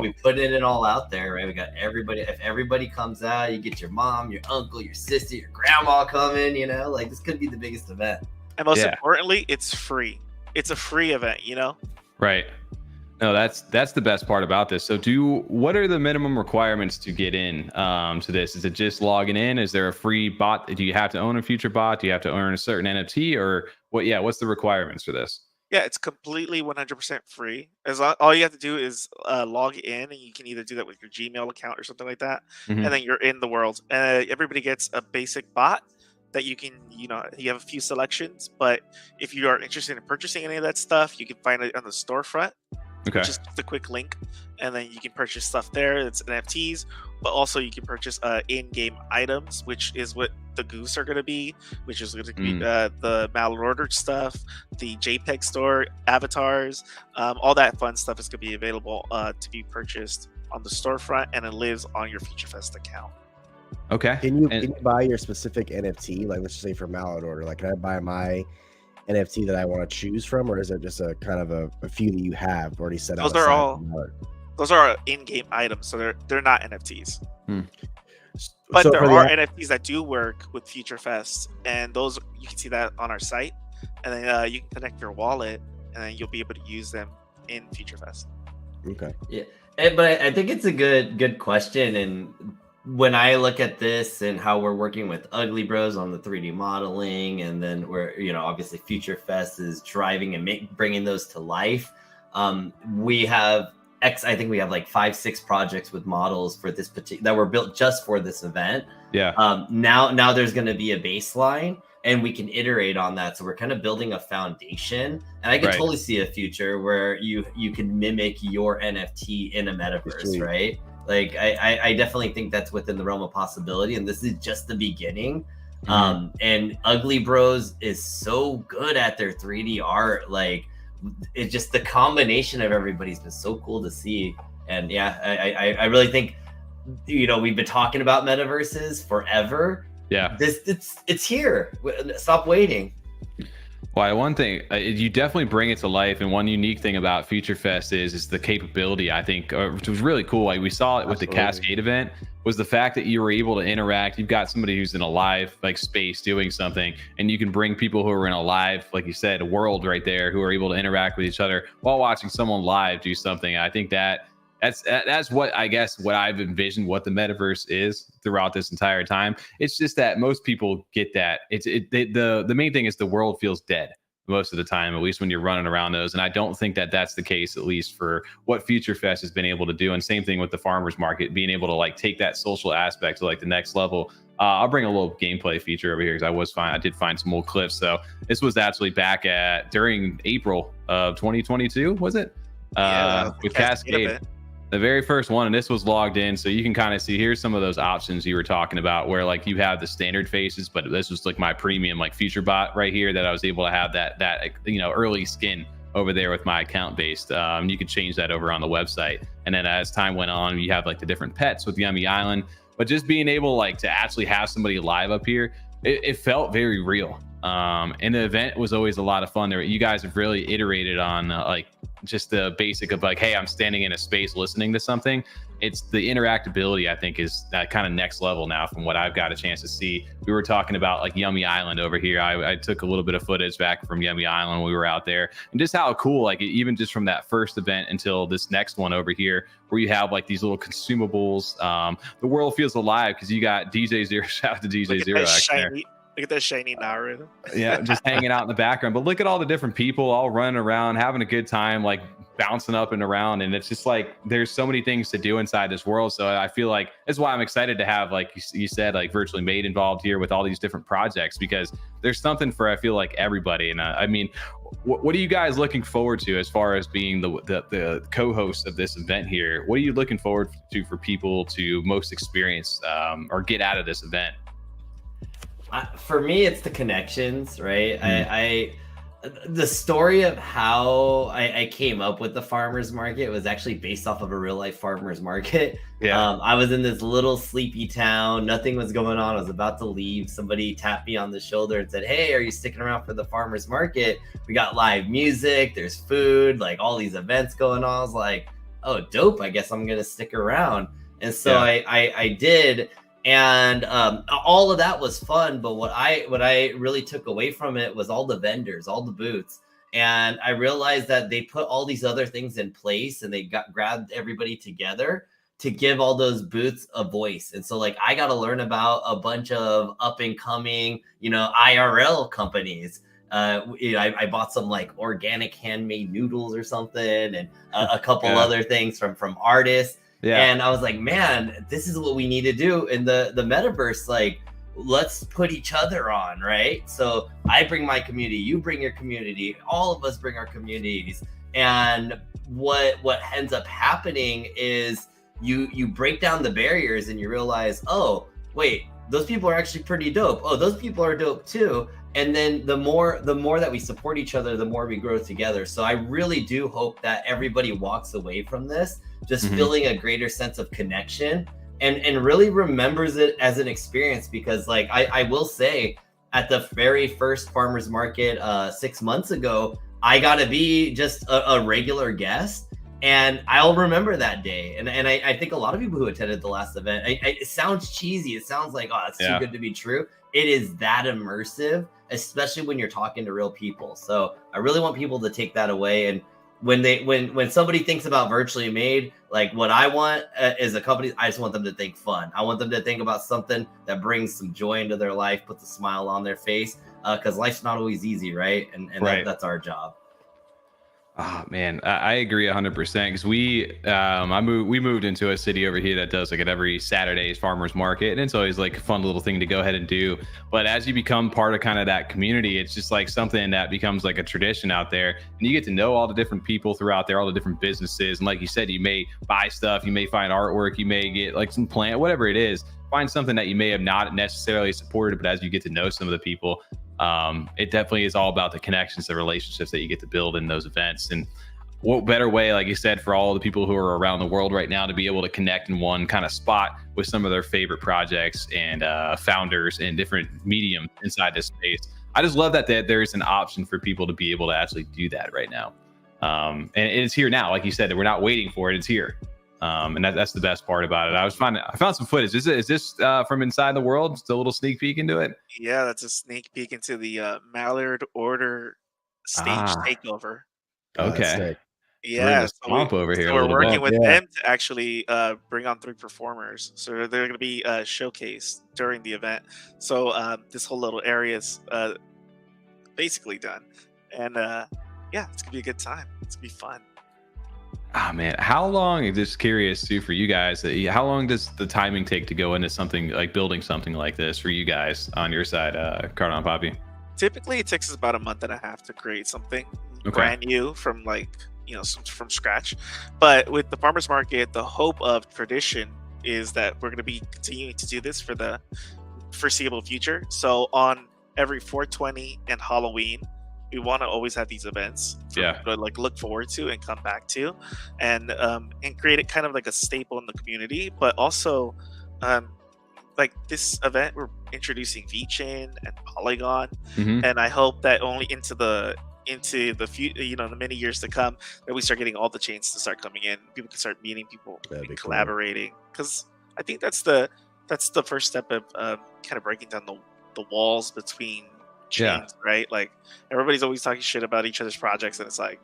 we put it all out there, right? We got everybody. If everybody comes out, you get your mom, your uncle, your sister, your grandma coming. Like this could be the biggest event. And most importantly, it's free. It's a free event. Right. No, that's the best part about this. So what are the minimum requirements to get in to this? Is it just logging in? Is there a free bot? Do you have to own a future bot? Do you have to earn a certain NFT or what? Yeah. What's the requirements for this? Yeah, it's completely 100% free. All you have to do is log in, and you can either do that with your Gmail account or something like that, and then you're in the world. Everybody gets a basic bot that you can, you have a few selections, but if you are interested in purchasing any of that stuff, you can find it on the storefront. Okay. Just a quick link, and then you can purchase stuff there. It's NFTs, but also you can purchase in-game items, which is what the Goofs are going to be, which is going to be the Mallard stuff, the JPEG store, avatars, all that fun stuff is going to be available to be purchased on the storefront, and it lives on your FutureFest account. Okay. Can you buy your specific NFT? Like, let's just say for Mallard order, like, can I buy my NFT that I want to choose from, or is it just a kind of a few that you have already set out? Those are in-game items, so they're not NFTs. But So there are NFTs that do work with FutureFest, and those you can see that on our site, and then you can connect your wallet, and then you'll be able to use them in FutureFest. Okay. Yeah, but I think it's a good question, and when I look at this and how we're working with Ugly Bros on the 3D modeling, and then we're, you know, obviously FutureFest is driving and bringing those to life. We have I think we have like 5-6 projects with models for this that were built just for this event. Yeah. Now there's going to be a baseline, and we can iterate on that. So we're kind of building a foundation, and I can totally see a future where you can mimic your NFT in a metaverse, right? Like I definitely think that's within the realm of possibility, and this is just the beginning. And Ugly Bros is so good at their 3D art. Like, it's just the combination of everybody's been so cool to see. And yeah, I really think, you know, we've been talking about metaverses forever. Yeah, it's here. Stop waiting. Well, one thing, you definitely bring it to life, and one unique thing about FutureFest is the capability, I think, which was really cool. Like, we saw it with the Kaskade event, was the fact that you were able to interact. You've got somebody who's in a live like space doing something, and you can bring people who are in a live, like you said, world right there, who are able to interact with each other while watching someone live do something. I think that's what I've envisioned what the metaverse is throughout this entire time. It's just that most people get that the main thing is the world feels dead most of the time, at least when you're running around those. And I don't think that that's the case, at least for what FutureFest has been able to do. And same thing with the farmers market, being able to like take that social aspect to like the next level. I'll bring a little gameplay feature over here because I did find some old clips. So this was actually back during April of 2022, was it? With Kaskade. The very first one, and this was logged in, so you can kind of see here's some of those options you were talking about, where like you have the standard faces, but this was like my premium like feature bot right here that I was able to have that you know, early skin over there with my account based. You could change that over on the website, and then as time went on, you have like the different pets with Yummi Island. But just being able like to actually have somebody live up here, it felt very real. And the event was always a lot of fun. You guys have really iterated on like just the basic of like, hey, I'm standing in a space listening to something. It's the interactability, I think, is that kind of next level now from what I've got a chance to see. We were talking about like Yummi Island over here. I took a little bit of footage back from Yummi Island when we were out there, and just how cool, like even just from that first event until this next one over here, where you have like these little consumables. The world feels alive because you got DJ Zero. Shout out to DJ Zero. Look at that shiny Naru. Yeah, just hanging out in the background. But look at all the different people all running around, having a good time, like bouncing up and around. And it's just like there's so many things to do inside this world. So I feel like that's why I'm excited to have, like you said, like Virtually Made involved here with all these different projects, because there's something for, I feel like, everybody. And I mean, what are you guys looking forward to as far as being the co-host of this event here? What are you looking forward to for people to most experience or get out of this event? For me, it's the connections, right? The story of how I came up with the farmers market was actually based off of a real life farmers market. Yeah. I was in this little sleepy town. Nothing was going on. I was about to leave. Somebody tapped me on the shoulder and said, hey, are you sticking around for the farmers market? We got live music. There's food, like all these events going on. I was like, oh, dope. I guess I'm going to stick around. And so I did. And all of that was fun, but what I really took away from it was all the vendors, all the booths. And I realized that they put all these other things in place, and they grabbed everybody together to give all those booths a voice. And so like I got to learn about a bunch of up and coming, you know, IRL companies. I bought some like organic handmade noodles or something, and a couple other things from artists. Yeah. And I was like, man, this is what we need to do in the metaverse. Like, let's put each other on, right? So I bring my community, you bring your community, all of us bring our communities. And what ends up happening is you break down the barriers and you realize, oh, wait, those people are actually pretty dope. Oh, those people are dope too. And then the more that we support each other, the more we grow together. So I really do hope that everybody walks away from this just feeling a greater sense of connection and really remembers it as an experience. Because like I will say, at the very first farmers market 6 months ago, I got to be just a regular guest, and I'll remember that day. And I think a lot of people who attended the last event, it sounds cheesy, it sounds like, oh, it's too good to be true. It is that immersive, especially when you're talking to real people. So I really want people to take that away. And when somebody thinks about Virtually Made, like what I want is a company, I just want them to think fun. I want them to think about something that brings some joy into their life, puts a smile on their face, because life's not always easy, right? And right. That's our job. Oh man, I agree 100% because we moved into a city over here that does like at every Saturday's farmers market, and it's always like a fun little thing to go ahead and do. But as you become part of kind of that community, it's just like something that becomes like a tradition out there, and you get to know all the different people throughout there, all the different businesses. And like you said, you may buy stuff, you may find artwork, you may get like some plant, whatever it is, find something that you may have not necessarily supported, but as you get to know some of the people, it definitely is all about the connections, the relationships that you get to build in those events. And what better way, like you said, for all the people who are around the world right now to be able to connect in one kind of spot with some of their favorite projects and founders and different mediums inside this space. I just love that there's an option for people to be able to actually do that right now. And it's here now, like you said, that we're not waiting for it, it's here. And that's the best part about it. I found some footage. Is this from inside the world? Just a little sneak peek into it. Yeah, that's a sneak peek into the Mallard order stage takeover. Okay. Yeah, so over here. We're working with them to actually bring on 3 performers. So they're going to be showcased during the event. So this whole little area is basically done, and yeah, it's gonna be a good time. It's gonna be fun. Oh man, how long, just curious too for you guys, how long does the timing take to go into something like building something like this for you guys on your side, CardanoPapi? Typically it takes us about a month and a half to create something brand new from from scratch. But with the farmers market, the hope of tradition is that we're going to be continuing to do this for the foreseeable future. So on every 420 and Halloween, we want to always have these events to like look forward to and come back to, and create it kind of like a staple in the community. But also like this event, we're introducing VeChain and Polygon, and I hope that only into the future, the many years to come, that we start getting all the chains to start coming in. People can start meeting people, and collaborating, because I think that's the first step of kind of breaking down the walls between chains, right? Like everybody's always talking shit about each other's projects, and it's like,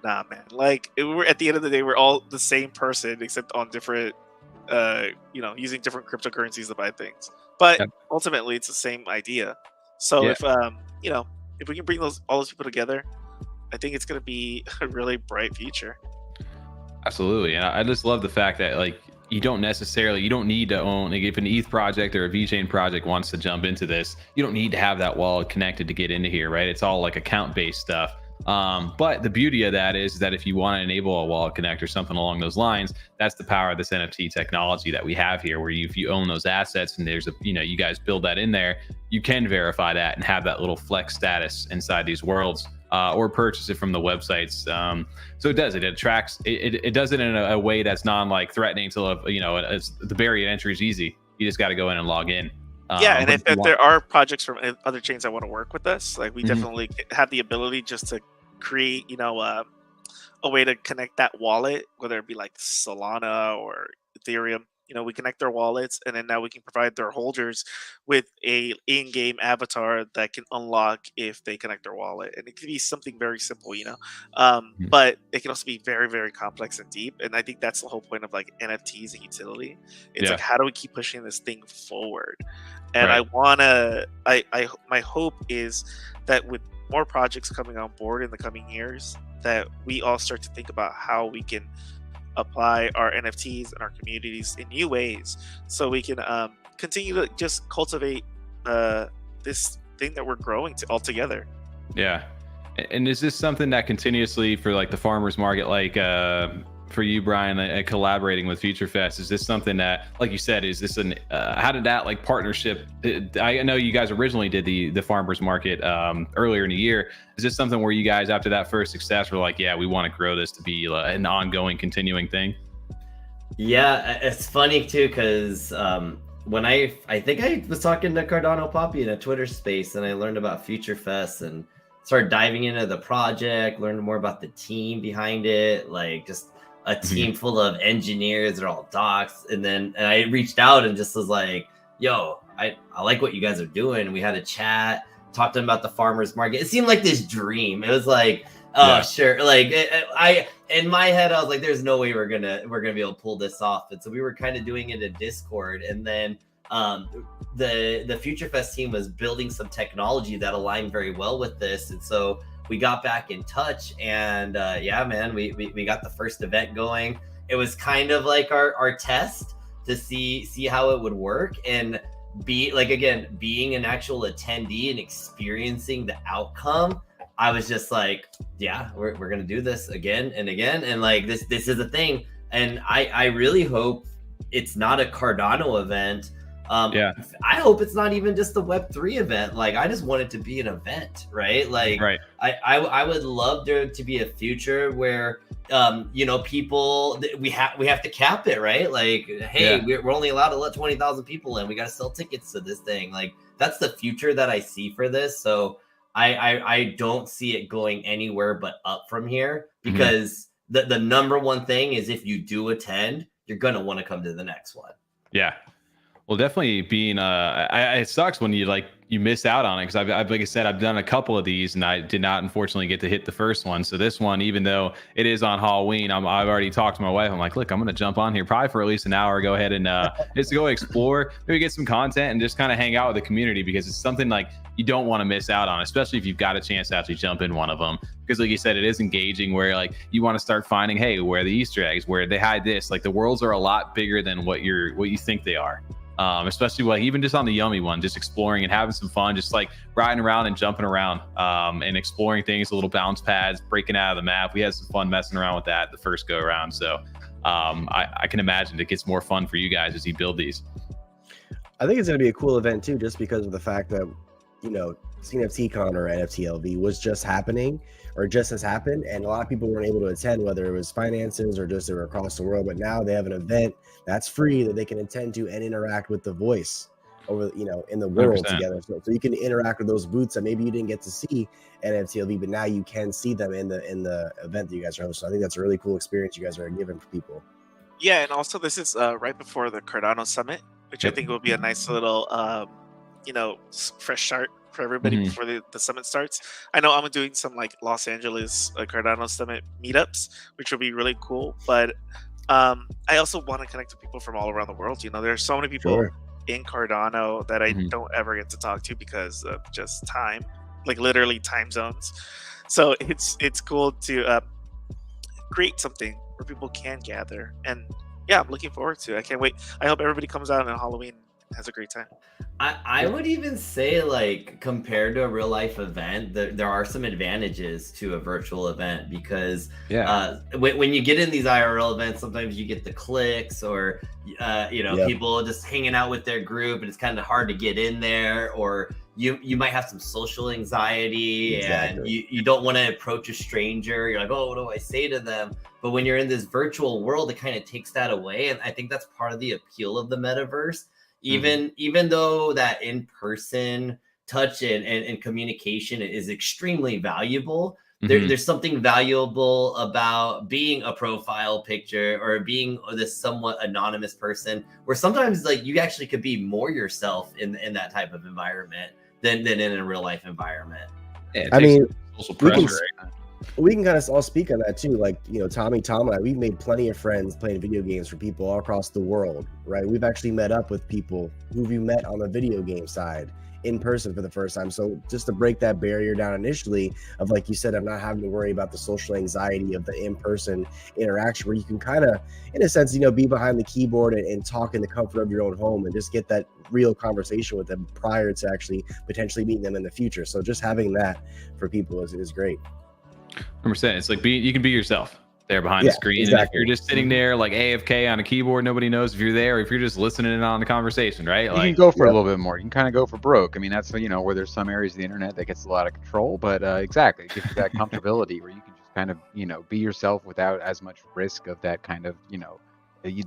nah, man. Like we're at the end of the day, we're all the same person, except on different, using different cryptocurrencies to buy things. But ultimately, it's the same idea. So if we can bring all those people together, I think it's going to be a really bright future. Absolutely, and I just love the fact that like you don't need to own, like if an ETH project or a VeChain project wants to jump into this, you don't need to have that wallet connected to get into here, right? It's all like account-based stuff. But the beauty of that is that if you want to enable a wallet connect or something along those lines, that's the power of this NFT technology that we have here, where if you own those assets and there's you guys build that in there, you can verify that and have that little flex status inside these worlds, or purchase it from the websites. So it attracts, it does it in a way that's non threatening to, the barrier to entry is easy. You just got to go in and log in. And if there are projects from other chains that want to work with us, like we definitely have the ability just to create, a way to connect that wallet, whether it be like Solana or Ethereum. We connect their wallets, and then now we can provide their holders with a in-game avatar that can unlock if they connect their wallet. And it can be something very simple, but it can also be very, very complex and deep. And I think that's the whole point of like NFTs and utility. It's like, how do we keep pushing this thing forward? And my hope is that with more projects coming on board in the coming years, that we all start to think about how we can apply our NFTs and our communities in new ways, so we can continue to just cultivate this thing that we're growing all together. Yeah. And is this something that continuously for like the farmers market, like for you, Brian, collaborating with FutureFest, is this something that, like you said, is this how did that like partnership? I know you guys originally did the farmers market earlier in the year. Is this something where you guys, after that first success, were like, yeah, we want to grow this to be an ongoing, continuing thing? Yeah, it's funny too, because when I think I was talking to CardanoPapi in a Twitter space, and I learned about FutureFest and started diving into the project, learned more about the team behind it, like just a team full of engineers, they're all docs. And I reached out and just was like, yo, I like what you guys are doing. We had a chat, talked to them about the farmers market. It seemed like this dream. It was like, oh, sure. Like in my head, I was like, there's no way we're gonna be able to pull this off. And so we were kind of doing it in Discord. And then the FutureFest team was building some technology that aligned very well with this. And so we got back in touch, and yeah, man, we got the first event going. It was kind of like our test to see how it would work, and being an actual attendee and experiencing the outcome. I was just like, yeah, we're gonna do this again and again, and like this is a thing. And I really hope it's not a Cardano event. I hope it's not even just a Web3 event. Like, I just want it to be an event, right? Like, I would love there to be a future where people, we have to cap it, right? Like, hey, we're only allowed to let 20,000 people in. We got to sell tickets to this thing. Like, that's the future that I see for this. So I don't see it going anywhere but up from here, because the number one thing is, if you do attend, you're gonna want to come to the next one. Yeah. Well, definitely being it sucks when you miss out on it, because I've like I said, I've done a couple of these and I did not unfortunately get to hit the first one. So this one, even though it is on Halloween, I've already talked to my wife. I'm like, look, I'm gonna jump on here probably for at least an hour. Go ahead and just go explore, maybe get some content and just kind of hang out with the community, because it's something like you don't want to miss out on, especially if you've got a chance to actually jump in one of them. Because like you said, it is engaging, where like you want to start finding, hey, where are the Easter eggs, where they hide this. Like, the worlds are a lot bigger than what you think they are. Especially like even just on the Yummi one, just exploring and having some fun, just like riding around and jumping around and exploring things, little bounce pads, breaking out of the map. We had some fun messing around with that the first go around. So I can imagine it gets more fun for you guys as you build these. I think it's going to be a cool event too, just because of the fact that, CNFT.Con or NFTLV was just happening, or just has happened, and a lot of people weren't able to attend, whether it was finances or just they were across the world. But now they have an event that's free that they can attend to and interact with the voice over, in the world 100%. Together. So you can interact with those booths that maybe you didn't get to see at NFTLV, but now you can see them in the event that you guys are hosting. So I think that's a really cool experience you guys are giving for people. Yeah, and also this is right before the Cardano Summit, which I think will be a nice little, fresh start for everybody before the summit starts. I know I'm doing some like Los Angeles Cardano Summit meetups, which will be really cool. But I also want to connect to people from all around the world. There are so many people in Cardano that I don't ever get to talk to because of just time, like literally time zones. So it's cool to create something where people can gather. And yeah, I'm looking forward to it. I can't wait. I hope everybody comes out on Halloween and has a great time. I would even say, like, compared to a real life event, there are some advantages to a virtual event, because when you get in these IRL events, sometimes you get the clicks or people just hanging out with their group, and it's kind of hard to get in there, or you might have some social anxiety and you don't want to approach a stranger. You're like, oh, what do I say to them? But when you're in this virtual world, it kind of takes that away, and I think that's part of the appeal of the metaverse. Even though that in-person touch and communication is extremely valuable, there's something valuable about being a profile picture or being this somewhat anonymous person, where sometimes like you actually could be more yourself in that type of environment than in a real life environment. Yeah, I mean, social pressure. We can kind of all speak on that too. Like, Tom and I, we've made plenty of friends playing video games for people all across the world, right? We've actually met up with people who we met on the video game side in person for the first time. So just to break that barrier down initially of, like you said, I'm not having to worry about the social anxiety of the in-person interaction, where you can kind of, in a sense, be behind the keyboard and talk in the comfort of your own home and just get that real conversation with them prior to actually potentially meeting them in the future. So just having that for people is great. 100%. It's like you can be yourself there behind the screen. Exactly. And if you're just sitting there like AFK on a keyboard, nobody knows if you're there, or if you're just listening in on the conversation, right? You can go for a little bit more. You can kind of go for broke. I mean, that's where there's some areas of the internet that gets a lot of control, but exactly, it gives you that comfortability where you can just kind of be yourself without as much risk of that kind of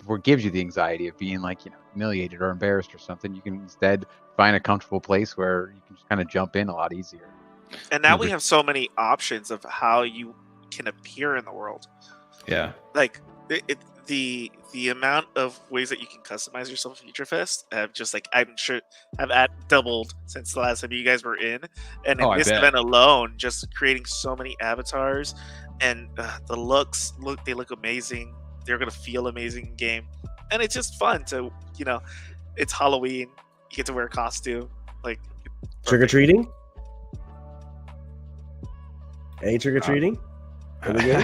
what gives you the anxiety of being like, humiliated or embarrassed or something. You can instead find a comfortable place where you can just kind of jump in a lot easier. And now we have so many options of how you can appear in the world. Yeah. Like the amount of ways that you can customize yourself in FutureFest have just I'm sure have doubled since the last time you guys were in. And in this event alone, just creating so many avatars, and the they look amazing. They're gonna feel amazing in game, and it's just fun to it's Halloween. You get to wear a costume, like trick or treating. Any trick or treating?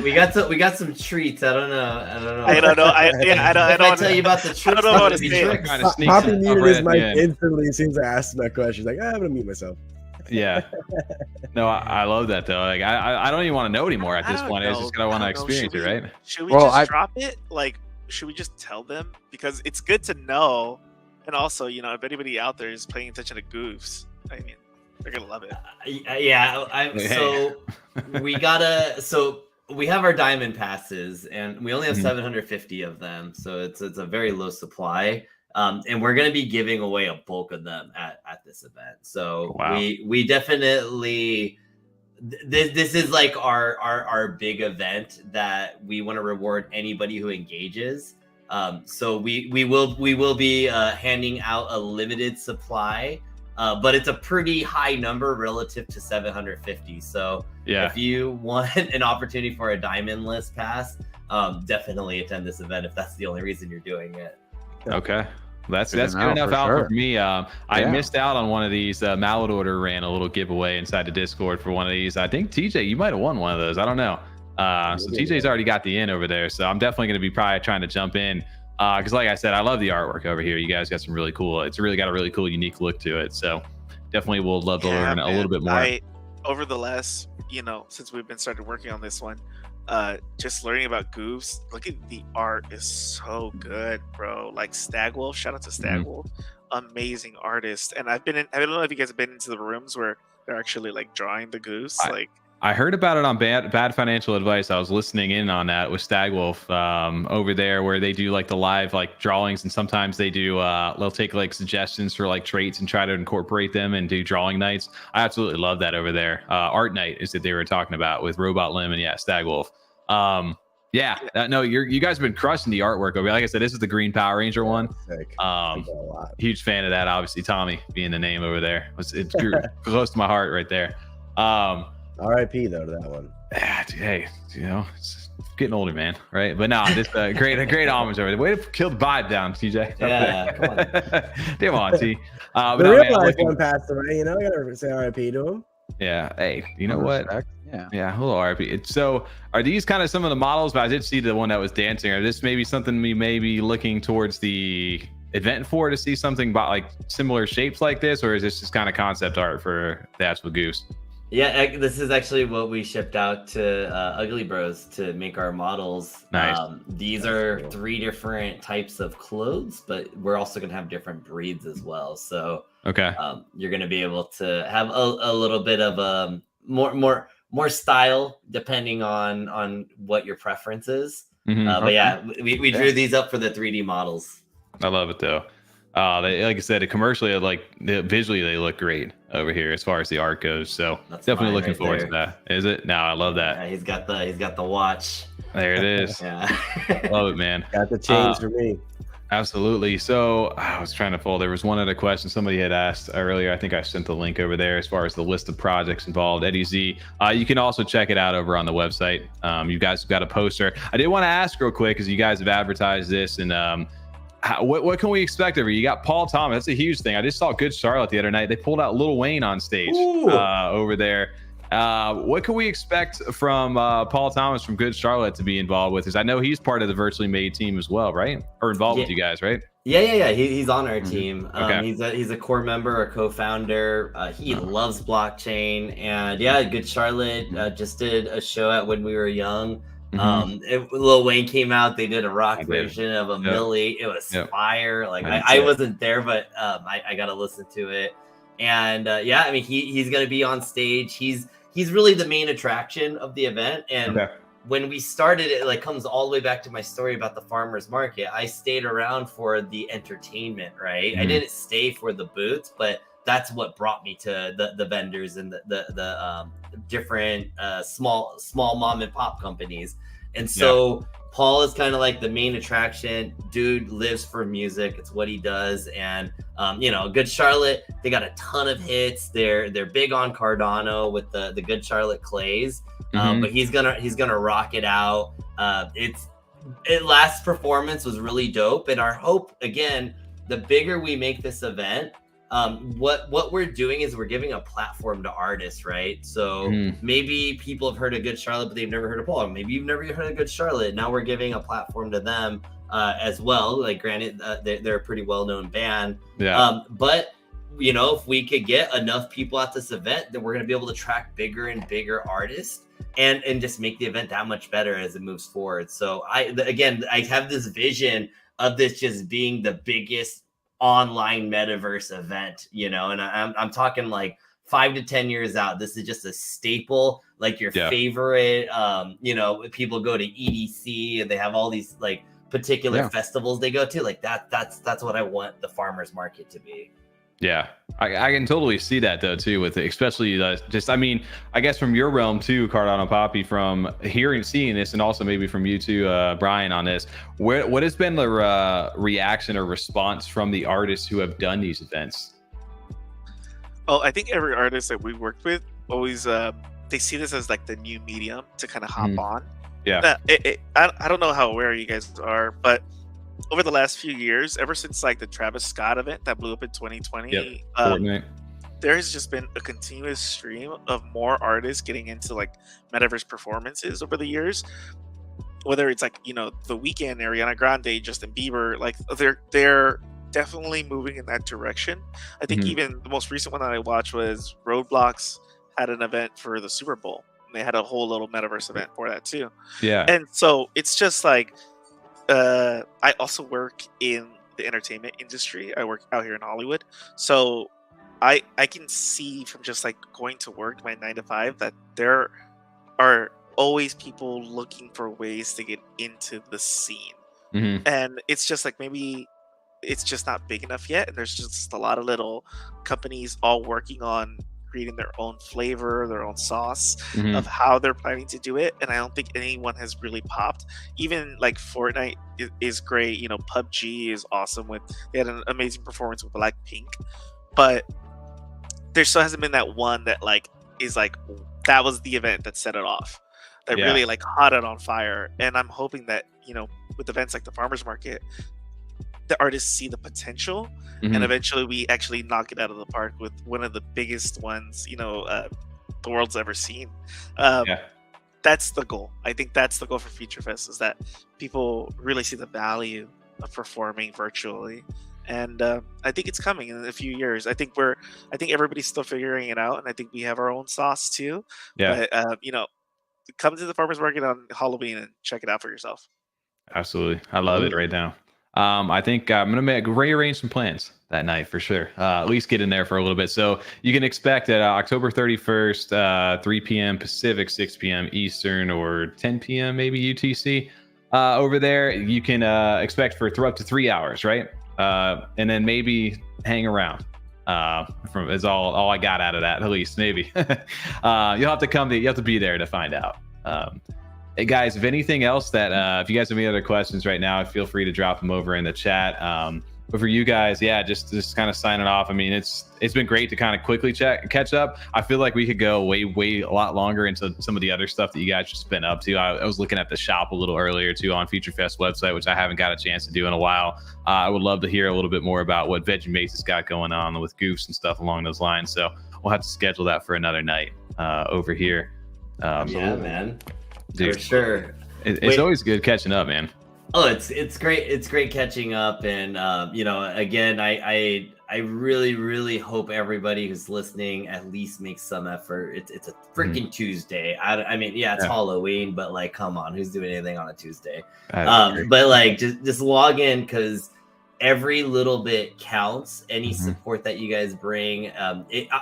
We got some treats. I don't know. I don't know. I don't tell you about the treats. I don't know how to say it. Poppy muted his mic instantly as soon as I asked him that question. He's like, I'm gonna mute myself. Yeah. No, I love that though. Like I don't even want to know anymore at this point. It's just gonna want to experience it, right? Should we just drop it? Like, should we just tell them? Because it's good to know. And also, if anybody out there is paying attention to Goofs, I mean, they're gonna love it. So we have our diamond passes, and we only have 750 of them, so it's a very low supply. And we're going to be giving away a bulk of them at this event. So we definitely this is like our big event that we want to reward anybody who engages. So we will be handing out a limited supply. But it's a pretty high number relative to 750. So if you want an opportunity for a diamond list pass, definitely attend this event if that's the only reason you're doing it. Okay. That's good enough alpha for me. I missed out on one of these. Mallard Order ran a little giveaway inside the Discord for one of these. I think TJ, you might have won one of those. I don't know. So TJ's already got the in over there. So I'm definitely going to be probably trying to jump in. Because like I said, I love the artwork over here. You guys got some really cool. It's really got a really cool, unique look to it. So definitely will love to learn a little bit more. Over the last, since we've been started working on this one, just learning about Goofs. Look at the art is so good, bro. Like Stagwolf, shout out to Stagwolf, amazing artist. And I don't know if you guys have been into the rooms where they're actually like drawing the Goofs, I heard about it on bad financial advice. I was listening in on that with Stagwolf over there, where they do like the live like drawings, and sometimes they do they'll take like suggestions for like traits and try to incorporate them and do drawing nights. I absolutely love that over there. Art night is that they were talking about with Robot Lim and Stagwolf. No, you guys have been crushing the artwork over. Like I said, this is the Green Power Ranger one. Huge fan of that. Obviously, Tommy being the name over there, it's close to my heart right there. RIP though to that one. Hey, it's getting older, man, right? But no, just great homage over there. Way to kill the vibe down, TJ. Yeah, come on. Damn on, T. But the real life one passed away. I gotta say RIP to him. Yeah. Hey, you know what? Yeah. A little RIP. So, are these kind of some of the models? But I did see the one that was dancing. Are this maybe something we may be looking towards the event for to see something about like similar shapes like this, or is this just kind of concept art for the actual Goose? Yeah, this is actually what we shipped out to Ugly Bros to make our models. Nice. These are 3 different types of clothes, but we're also going to have different breeds as well. So you're going to be able to have a little bit of more style depending on what your preference is. But we drew these up for the 3D models. I love it though. They, like I said, commercially, visually, they look great over here as far as the art goes. So definitely looking forward to that. Is it? No, I love that. Yeah, he's got the watch. There it is. Love it, man. Got the change for me. Absolutely. So I was trying to fold. There was one other question somebody had asked earlier. I think I sent the link over there as far as the list of projects involved. Eddie Z. You can also check it out over on the website. You guys have got a poster. I did want to ask real quick because you guys have advertised this and. What can we expect over? You got Paul Thomas. That's a huge thing. I just saw Good Charlotte the other night. They pulled out Lil Wayne on stage over there. What can we expect from Paul Thomas from Good Charlotte to be involved with? Because I know he's part of the Virtually Made team as well, right? Or involved with you guys, right? Yeah. He's on our team. He's a core member, a co-founder. He loves blockchain, and Good Charlotte just did a show at When We Were Young. Lil Wayne came out. They did a rock version of a Millie. It was fire. Like I wasn't there, but I got to listen to it. And he's gonna be on stage. He's really the main attraction of the event. And when we started, it like comes all the way back to my story about the farmers market. I stayed around for the entertainment, right? I didn't stay for the booths, but that's what brought me to the vendors and the different small mom and pop companies. And so Paul is kind of like the main attraction. Dude lives for music. It's what he does. And Good Charlotte, they got a ton of hits. They're big on Cardano with the Good Charlotte clays. But he's gonna rock it out. Last performance was really dope. And our hope, again, the bigger we make this event, what we're doing is we're giving a platform to artists, right? So maybe people have heard of Good Charlotte, but they've never heard of Paul. Maybe you've never heard of Good Charlotte. Now we're giving a platform to them as well. Like, granted, they're a pretty well-known band. But if we could get enough people at this event, then we're going to be able to attract bigger and bigger artists and just make the event that much better as it moves forward. So I have this vision of this just being the biggest online metaverse event, and I'm talking like 5 to 10 years out. This is just a staple, like your favorite, people go to EDC and they have all these like particular festivals they go to. Like that's what I want the farmers market to be. Yeah, I can totally see that though too, with especially I guess from your realm too, CardanoPapi, from seeing this, and also maybe from you too, Brian, on this. What has been the reaction or response from the artists who have done these events? Oh, I think every artist that we've worked with always they see this as like the new medium to kind of hop on. Yeah, I don't know how aware you guys are, but over the last few years, ever since like the Travis Scott event that blew up in 2020, there has just been a continuous stream of more artists getting into like metaverse performances over the years. Whether it's like The Weeknd, Ariana Grande, Justin Bieber, like they're definitely moving in that direction. I think even the most recent one that I watched was Roadblocks had an event for the Super Bowl. And they had a whole little metaverse event for that too. Yeah, and so it's just like. I also work in the entertainment industry. I work out here in Hollywood, so I can see from just like going to work my 9 to 5 that there are always people looking for ways to get into the scene, and it's just like maybe it's just not big enough yet, and there's just a lot of little companies all working on creating their own flavor, their own sauce of how they're planning to do it. And I don't think anyone has really popped. Even like Fortnite is great. PUBG is awesome. They had an amazing performance with Blackpink, but there still hasn't been that one that like is like that was the event that set it off, that really like caught it on fire. And I'm hoping that with events like the farmers market, the artists see the potential, and eventually we actually knock it out of the park with one of the biggest ones the world's ever seen. That's the goal. I think that's the goal for FutureFest, is that people really see the value of performing virtually, and I think it's coming in a few years. I think everybody's still figuring it out, and I think we have our own sauce too. But come to the farmers market on Halloween and check it out for yourself. Absolutely, I love it right now. I think I'm gonna rearrange some plans that night for sure. At least get in there for a little bit. So you can expect at October 31st, 3 p.m. Pacific, 6 p.m. Eastern, or 10 p.m. maybe UTC. Over there, you can expect for up to 3 hours, right? And then maybe hang around. Is all I got out of that, at least maybe. You'll have to you have to be there to find out. Hey guys, if anything else that if you guys have any other questions right now, feel free to drop them over in the chat. But for you guys, just kind of signing off. I mean, it's been great to kind of quickly catch up. I feel like we could go way a lot longer into some of the other stuff that you guys just been up to. I was looking at the shop a little earlier too on FutureFest website, which I haven't got a chance to do in a while. I would love to hear a little bit more about what Veggiemates has got going on with Goofs and stuff along those lines. So we'll have to schedule that for another night over here. Yeah, man. Dude, for sure. It's always good catching up, man. Oh, it's great. It's great catching up. And, again, I really hope everybody who's listening at least makes some effort. It's a freaking Tuesday. I mean, it's Halloween, but like, come on, who's doing anything on a Tuesday? But like, just log in, because every little bit counts. Any support that you guys bring,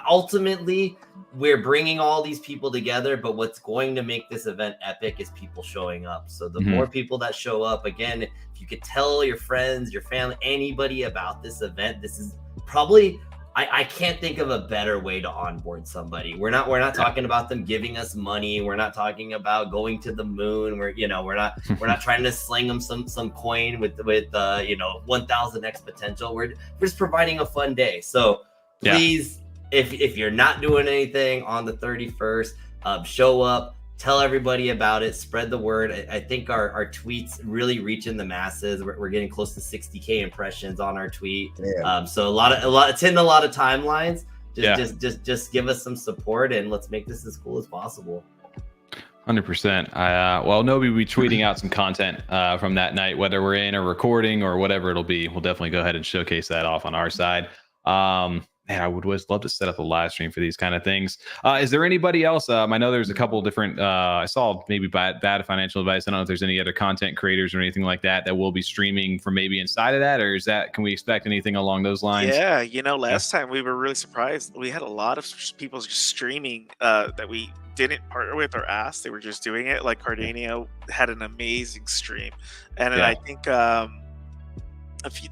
ultimately, we're bringing all these people together, but what's going to make this event epic is people showing up. So the more people that show up, again, if you could tell your friends, your family, anybody about this event, this is probably, I can't think of a better way to onboard somebody. We're not talking about them giving us money. We're not talking about going to the moon. We're not trying to sling them some coin with 1000x potential. We're just providing a fun day. So please, if you're not doing anything on the 31st, show up. Tell everybody about it. Spread the word. I think our tweets really reaching the masses. We're getting close to 60K impressions on our tweet. So a lot it's hitting a lot of timelines. Just give us some support and let's make this as cool as possible. 100%. Well, Nobi will be tweeting out some content from that night, whether we're in or recording or whatever it'll be. We'll definitely go ahead and showcase that off on our side. Man, I would always love to set up a live stream for these kind of things. Is there anybody else? I know there's a couple of different, I saw maybe bad financial advice. I don't know if there's any other content creators or anything like that that will be streaming from maybe inside of that, or can we expect anything along those lines? Yeah, last time we were really surprised. We had a lot of people just streaming that we didn't partner with or ask. They were just doing it. Like Cardano had an amazing stream. And then I think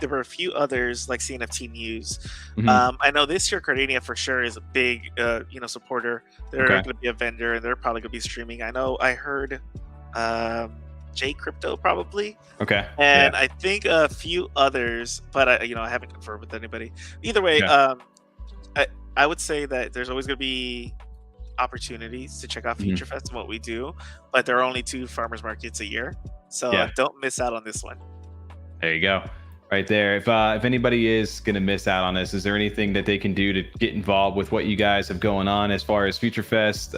there were a few others like CNFT News. I know this year Cardano for sure is a big supporter. They're going to be a vendor and they're probably going to be streaming. I know I heard J Crypto probably. And I think a few others, but I haven't confirmed with anybody. Either way, I would say that there's always going to be opportunities to check out FutureFest and what we do, but there are only 2 farmers markets a year, so don't miss out on this one. There you go. Right there. If anybody is going to miss out on this, is there anything that they can do to get involved with what you guys have going on as far as FutureFest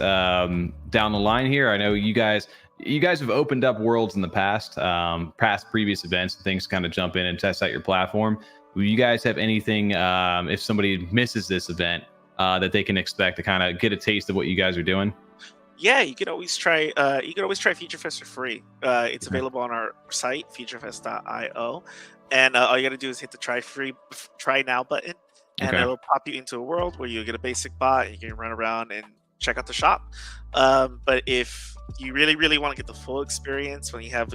down the line here? I know you guys have opened up worlds in the past previous events, things kind of jump in and test out your platform. Will you guys have anything if somebody misses this event that they can expect to kind of get a taste of what you guys are doing? Yeah, you can always try FutureFest for free. It's available on our site, FutureFest.io. And all you got to do is hit the try now button, and it'll pop you into a world where you get a basic bot and you can run around and check out the shop. But if you really, really want to get the full experience, when you have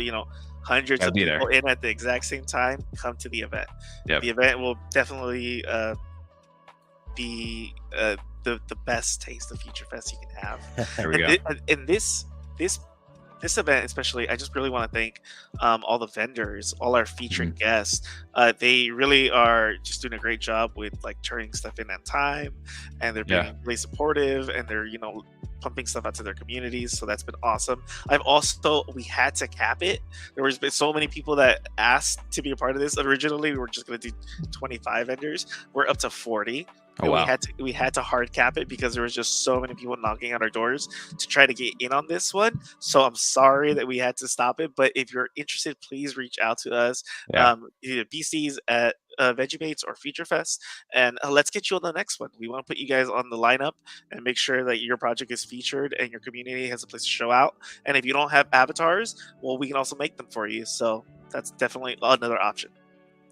hundreds of people in at the exact same time, come to the event. The event will definitely be the best taste of FutureFest you can have. There we go. And this event especially, I just really want to thank all the vendors, all our featured guests. They really are just doing a great job with like turning stuff in on time, and they're being really supportive, and they're pumping stuff out to their communities. So that's been awesome. We had to cap it. There was been so many people that asked to be a part of this. Originally, we were just going to do 25 vendors. We're up to 40. Oh, wow. We had to hard cap it because there was just so many people knocking on our doors to try to get in on this one. So I'm sorry that we had to stop it. But if you're interested, please reach out to us. Either Beasties at Veggiemates or FutureFest, and let's get you on the next one. We want to put you guys on the lineup and make sure that your project is featured and your community has a place to show out. And if you don't have avatars, well, we can also make them for you. So that's definitely another option.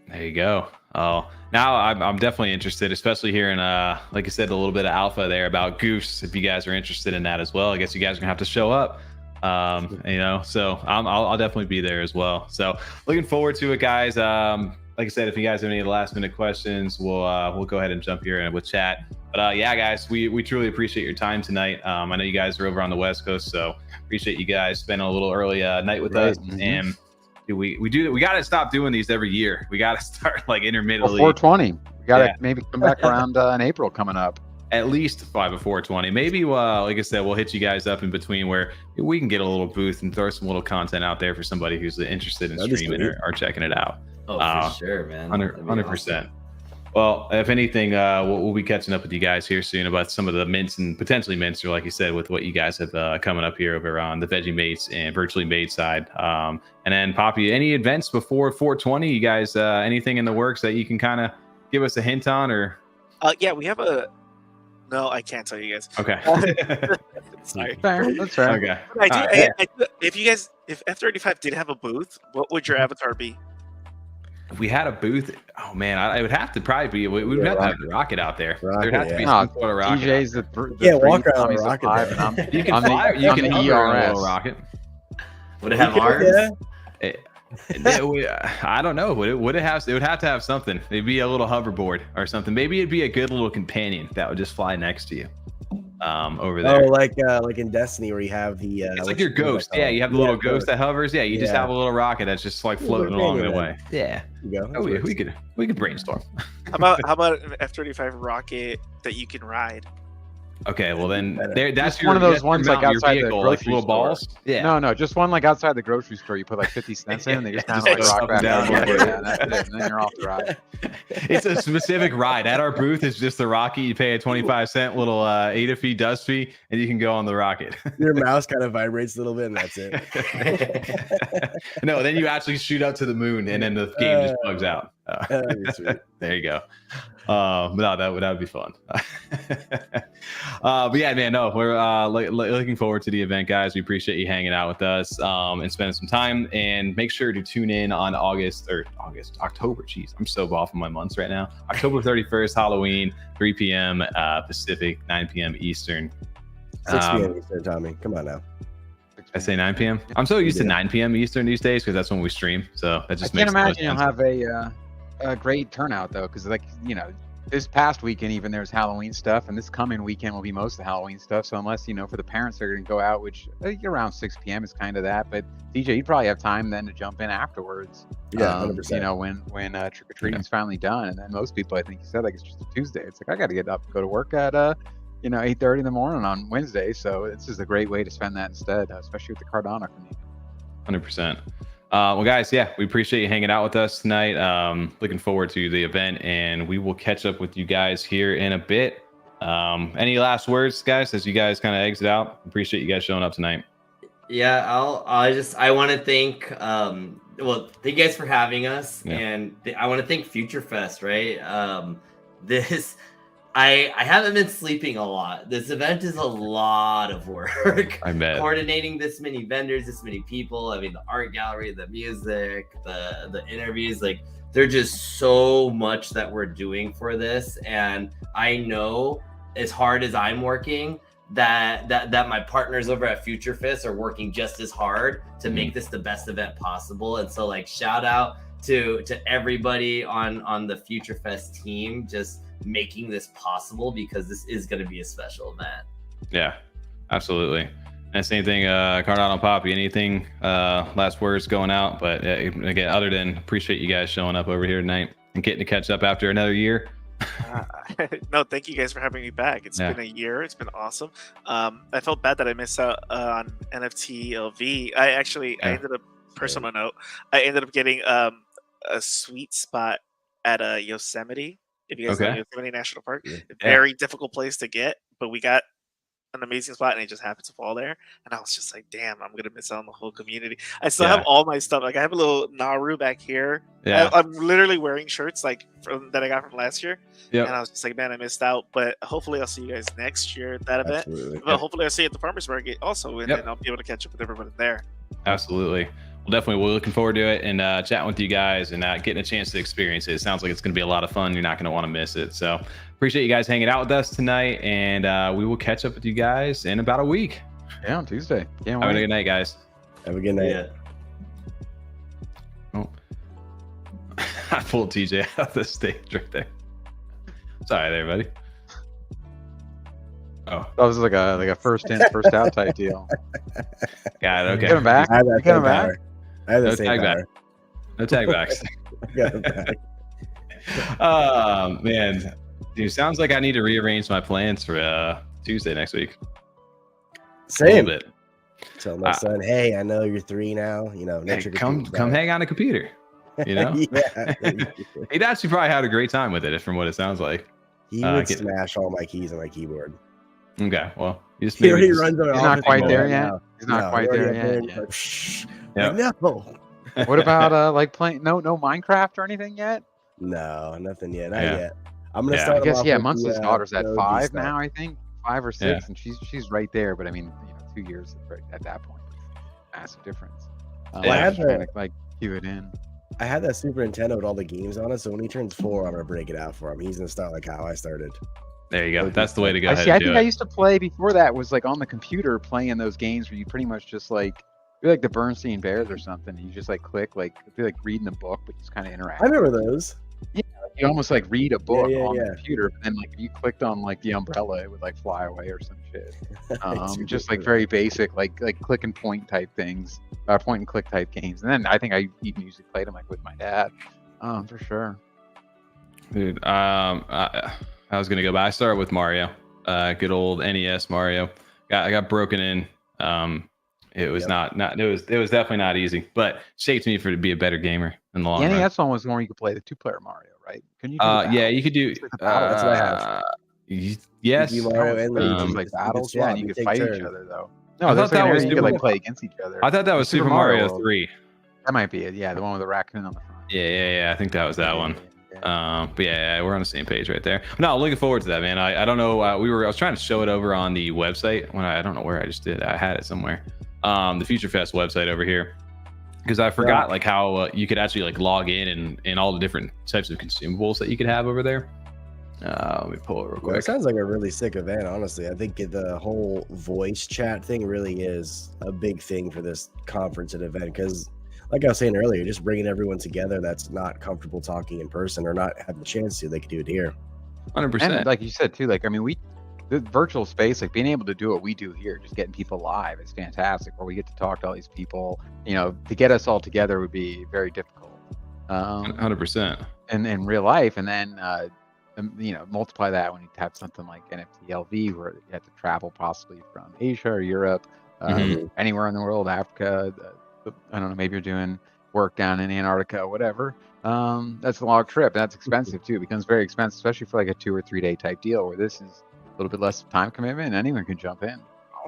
There you go. Oh, now I'm definitely interested, especially hearing, like I said, a little bit of alpha there about Goofs. If you guys are interested in that as well, I guess you guys are gonna have to show up. So I'll definitely be there as well. So looking forward to it, guys. Like I said, if you guys have any last minute questions, we'll go ahead and jump here and with chat. But guys, we truly appreciate your time tonight. I know you guys are over on the West Coast, so appreciate you guys spending a little early night with us. And we got to stop doing these every year. We got to start like intermittently. 420. We got to maybe come back around in April coming up. At least 5 or 420. Maybe, like I said, we'll hit you guys up in between where we can get a little booth and throw some little content out there for somebody who's interested in streaming or checking it out. Oh, for sure, man. 100%. Awesome. Well, if anything, we'll be catching up with you guys here soon about some of the mints and potentially mints, or like you said, with what you guys have coming up here over on the Veggiemates and Virtually Made side. And then, Papi, any events before 420? You guys, anything in the works that you can kind of give us a hint on, or? Yeah, we have a. No, I can't tell you guys. Okay. Sorry. Fair. That's fair. Okay. I do, if F35 did have a booth, what would your avatar be? If we had a booth, oh man, it would have to probably be. We would have to have the rocket out there. Rocket, There'd have to be yeah. some sort of rocket. DJ's the walk around a rocket. You can fly. You can hover a little rocket. Would it have arms? I don't know. Would it have? It would have to have something. It'd be a little hoverboard or something. Maybe it'd be a good little companion that would just fly next to you. Over there. Oh, like in Destiny where you have the it's like your ghost. Yeah, you have the little ghost that hovers. Yeah, you just have a little rocket that's just like floating along the way. Yeah. We could brainstorm. How about an F35 rocket that you can ride? Okay, well then that's one of those ones like outside the grocery little store. Balls. Yeah. No, just one like outside the grocery store. You put like 50 cents in, and they just kind of like rock back down. And then you're off the ride. It's a specific ride. At our booth, it's just the rocket. You pay a 25-cent little ADA fee, dust fee, and you can go on the rocket. Your mouse kind of vibrates a little bit, and that's it. No, then you actually shoot up to the moon, and then the game just bugs out. There you go. No, that would be fun. But yeah, man, no, we're looking forward to the event, guys. We appreciate you hanging out with us and spending some time. And make sure to tune in on October. Jeez, I'm so off on my months right now. October 31st, Halloween, 3 p.m. Pacific, 9 p.m. Eastern. 6 p.m. Eastern, Tommy. Come on now. I say 9 p.m. I'm so used to 9 p.m. Eastern these days because that's when we stream. So that just I can't imagine you'll have a great turnout though, because like this past weekend even there's Halloween stuff, and this coming weekend will be most of the Halloween stuff. So unless for the parents they're going to go out, which I think around 6 p.m. is kind of that. But DJ, you'd probably have time then to jump in afterwards. Yeah, 100%. When trick or treating's finally done, and then most people, I think you said like it's just a Tuesday. It's like I got to get up and go to work at 8:30 in the morning on Wednesday. So this is a great way to spend that instead, especially with the Cardano community. 100%. Well, guys, yeah, we appreciate you hanging out with us tonight. Looking forward to the event, and we will catch up with you guys here in a bit. Any last words, guys, as you guys kind of exit out? Appreciate you guys showing up tonight. Yeah, I want to thank thank you guys for having us, and I want to thank FutureFest, right? I haven't been sleeping a lot. This event is a lot of work. I bet. Coordinating this many vendors, this many people. I mean, the art gallery, the music, the interviews, like there's just so much that we're doing for this. And I know as hard as I'm working, that my partners over at FutureFest are working just as hard to make this the best event possible. And so like shout out to everybody on the FutureFest team, just making this possible, because this is going to be a special event. Yeah, absolutely. And same thing, CardanoPapi, anything last words going out? But again, other than appreciate you guys showing up over here tonight and getting to catch up after another year. No, thank you guys for having me back. It's been a year. It's been awesome. I felt bad that I missed out on NFT LV. I ended up, personal note, I ended up getting a sweet spot at Yosemite. If you guys know Yosemite National Park, very difficult place to get, but we got an amazing spot, and it just happened to fall there. And I was just like, damn, I'm gonna miss out on the whole community. I still have all my stuff. Like I have a little Naru back here. I'm literally wearing shirts that I got from last year. And I was just like, man, I missed out. But hopefully I'll see you guys next year at that event. But hopefully I'll see you at the farmers market also, and then I'll be able to catch up with everybody there. Absolutely. Well, definitely, we're looking forward to it and chatting with you guys and getting a chance to experience it. It sounds like it's going to be a lot of fun. You're not going to want to miss it. So appreciate you guys hanging out with us tonight, and we will catch up with you guys in about a week. Yeah, on Tuesday. Have a good night, guys. Have a good night. Yeah. Oh, I pulled TJ out of the stage right there. Sorry there, buddy. Oh, that was like a first in, first out type deal. Got it. Okay. Get him back. Get him back. No tag back. No tag backs. Man, dude, sounds like I need to rearrange my plans for Tuesday next week. Same. Tell my son, hey, I know you're 3 now. Hey, come hang on a computer. He'd actually probably had a great time with it, from what it sounds like. He would smash all my keys on my keyboard. Okay, well, he's not quite there yet. He's not quite there yet. No. What about like playing? No Minecraft or anything yet? No, nothing yet. Not yet. I'm gonna start. I guess Munson's daughter's at 5 now. I think 5 or 6, and she's right there. But I mean, 2 years at that point, massive difference. I had to like cue it in. I had that Super Nintendo with all the games on it, so when he turns 4, I'm gonna break it out for him. He's gonna start like how I started. There you go. That's the way to go. I think I used to play before that was like on the computer playing those games where you pretty much just like you're like the Bernstein Bears or something. You just like click like it'd be like reading a book, but just kind of interact. I remember those. Yeah, you almost like read a book on the computer, but then like if you clicked on like the umbrella, it would like fly away or some shit. Just like very basic, like click and point type things, point and click type games. And then I think I even usually played them like with my dad, for sure. Dude, I was gonna go, but I started with Mario, good old NES Mario. I got broken in. It was it was definitely not easy, but shaped me to be a better gamer in the long run. The NES one was the one where you could play the 2-player Mario, right? Can you? Yeah, you could do. That's what I have. Yes, Mario and like battles. Yeah, and you could fight each other though. No, I thought that was you could like play against each other. I thought that was Super Mario 3. That might be it. Yeah, the one with the raccoon on the front. Yeah. I think that was that one. But yeah, we're on the same page right there. No, looking forward to that, man. I don't know. I was trying to show it over on the website when I don't know where I just did. I had it somewhere. The FutureFest website over here, because I forgot like how you could actually like log in and all the different types of consumables that you could have over there. Let me pull it real quick. It sounds like a really sick event, honestly. I think the whole voice chat thing really is a big thing for this conference and event, because like I was saying earlier, just bringing everyone together that's not comfortable talking in person or not having the chance to, they could do it here. 100%. And like you said too, like I mean, the virtual space, like being able to do what we do here, just getting people live is fantastic. Where we get to talk to all these people, you know, to get us all together would be very difficult. 100%. In real life, and then you know, multiply that when you have something like NFTLV, where you have to travel possibly from Asia or Europe, anywhere in the world, Africa. I don't know, maybe you're doing work down in Antarctica, whatever. That's a long trip. That's expensive too. It becomes very expensive, especially for like a 2 or 3 day type deal, where this is a little bit less time commitment. Anyone can jump in.